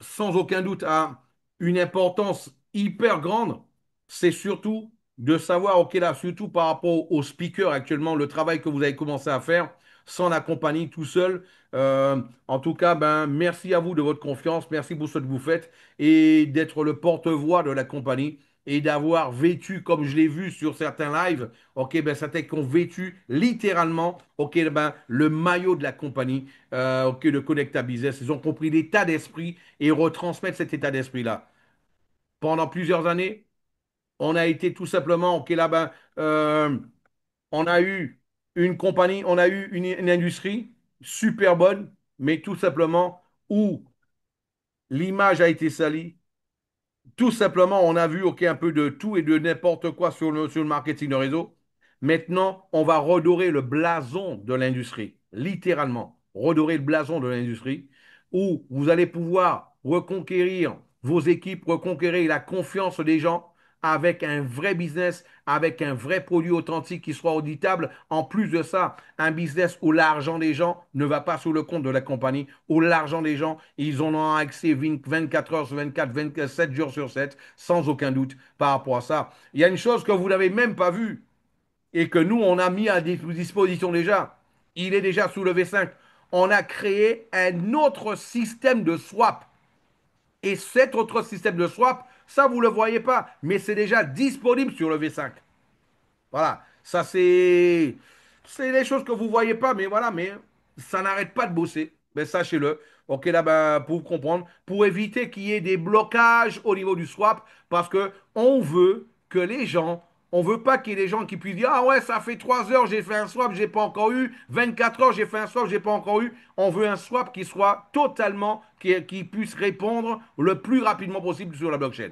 sans aucun doute a une importance hyper grande, c'est surtout de savoir, ok là, surtout par rapport aux speakers actuellement, le travail que vous avez commencé à faire sans la compagnie tout seul. En tout cas, ben, merci à vous de votre confiance, merci pour ce que vous faites et d'être le porte-voix de la compagnie et d'avoir vêtu, comme je l'ai vu sur certains lives, ok, ben, certains qui ont vêtu littéralement, ok, ben, le maillot de la compagnie, ok, de Connecta Business. Ils ont compris l'état d'esprit et retransmettre cet état d'esprit-là. Pendant plusieurs années, on a été tout simplement, ok, là-bas, on a eu une compagnie, on a eu une industrie super bonne, mais tout simplement où l'image a été salie. Tout simplement, on a vu ok, un peu de tout et de n'importe quoi sur le marketing de réseau. Maintenant, on va redorer le blason de l'industrie. littéralement, redorer le blason de l'industrie, où vous allez pouvoir reconquérir vos équipes, reconquérir la confiance des gens avec un vrai business, avec un vrai produit authentique qui soit auditable. En plus de ça, un business où l'argent des gens ne va pas sous le compte de la compagnie, où l'argent des gens, ils en ont accès 24 heures sur 24, 27 jours sur 7, sans aucun doute par rapport à ça. Il y a une chose que vous n'avez même pas vue et que nous, on a mis à disposition déjà. Il est déjà sous le V5. On a créé un autre système de swap. Et cet autre système de swap, ça, vous ne le voyez pas, mais c'est déjà disponible sur le V5. Voilà, ça c'est les choses que vous ne voyez pas, mais voilà, mais ça n'arrête pas de bosser. Mais sachez-le. Ok, là, ben, pour vous comprendre, pour éviter qu'il y ait des blocages au niveau du swap, parce que on veut que les gens, on veut pas qu'il y ait des gens qui puissent dire, ah ouais, ça fait 3 heures, j'ai fait un swap, j'ai pas encore eu, 24 heures, j'ai fait un swap, j'ai pas encore eu. On veut un swap qui soit totalement, qui puisse répondre le plus rapidement possible sur la blockchain.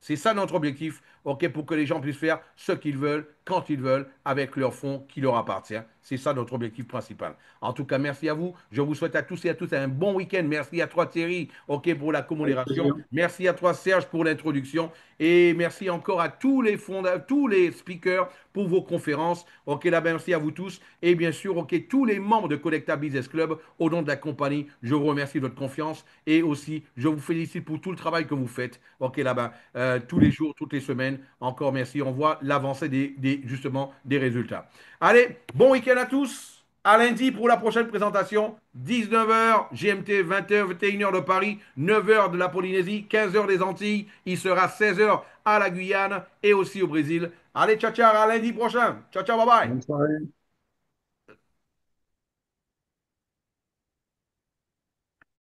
C'est ça notre objectif, ok, pour que les gens puissent faire ce qu'ils veulent, quand ils veulent, avec leur fonds qui leur appartient. C'est ça notre objectif principal. En tout cas, merci à vous. Je vous souhaite à tous et à toutes un bon week-end. Merci à toi Thierry, ok, pour la Avec commodération. plaisir. Merci à toi Serge pour l'introduction. Et merci encore à tous les speakers pour vos conférences. Ok, là, merci à vous tous. Et bien sûr, ok, tous les membres de Collecta Business Club, au nom de la compagnie, je vous remercie de votre confiance. Et aussi, je vous félicite pour tout le travail que vous faites. Ok, là-bas, tous les jours, toutes les semaines. Encore merci. On voit l'avancée justement des résultats. Allez, bon week-end à tous. À lundi pour la prochaine présentation. 19h GMT, 20h, 21h de Paris, 9h de la Polynésie, 15h des Antilles. Il sera 16h à la Guyane et aussi au Brésil. Allez, ciao, ciao, à lundi prochain. Ciao, ciao, bye bye. Bonne soirée.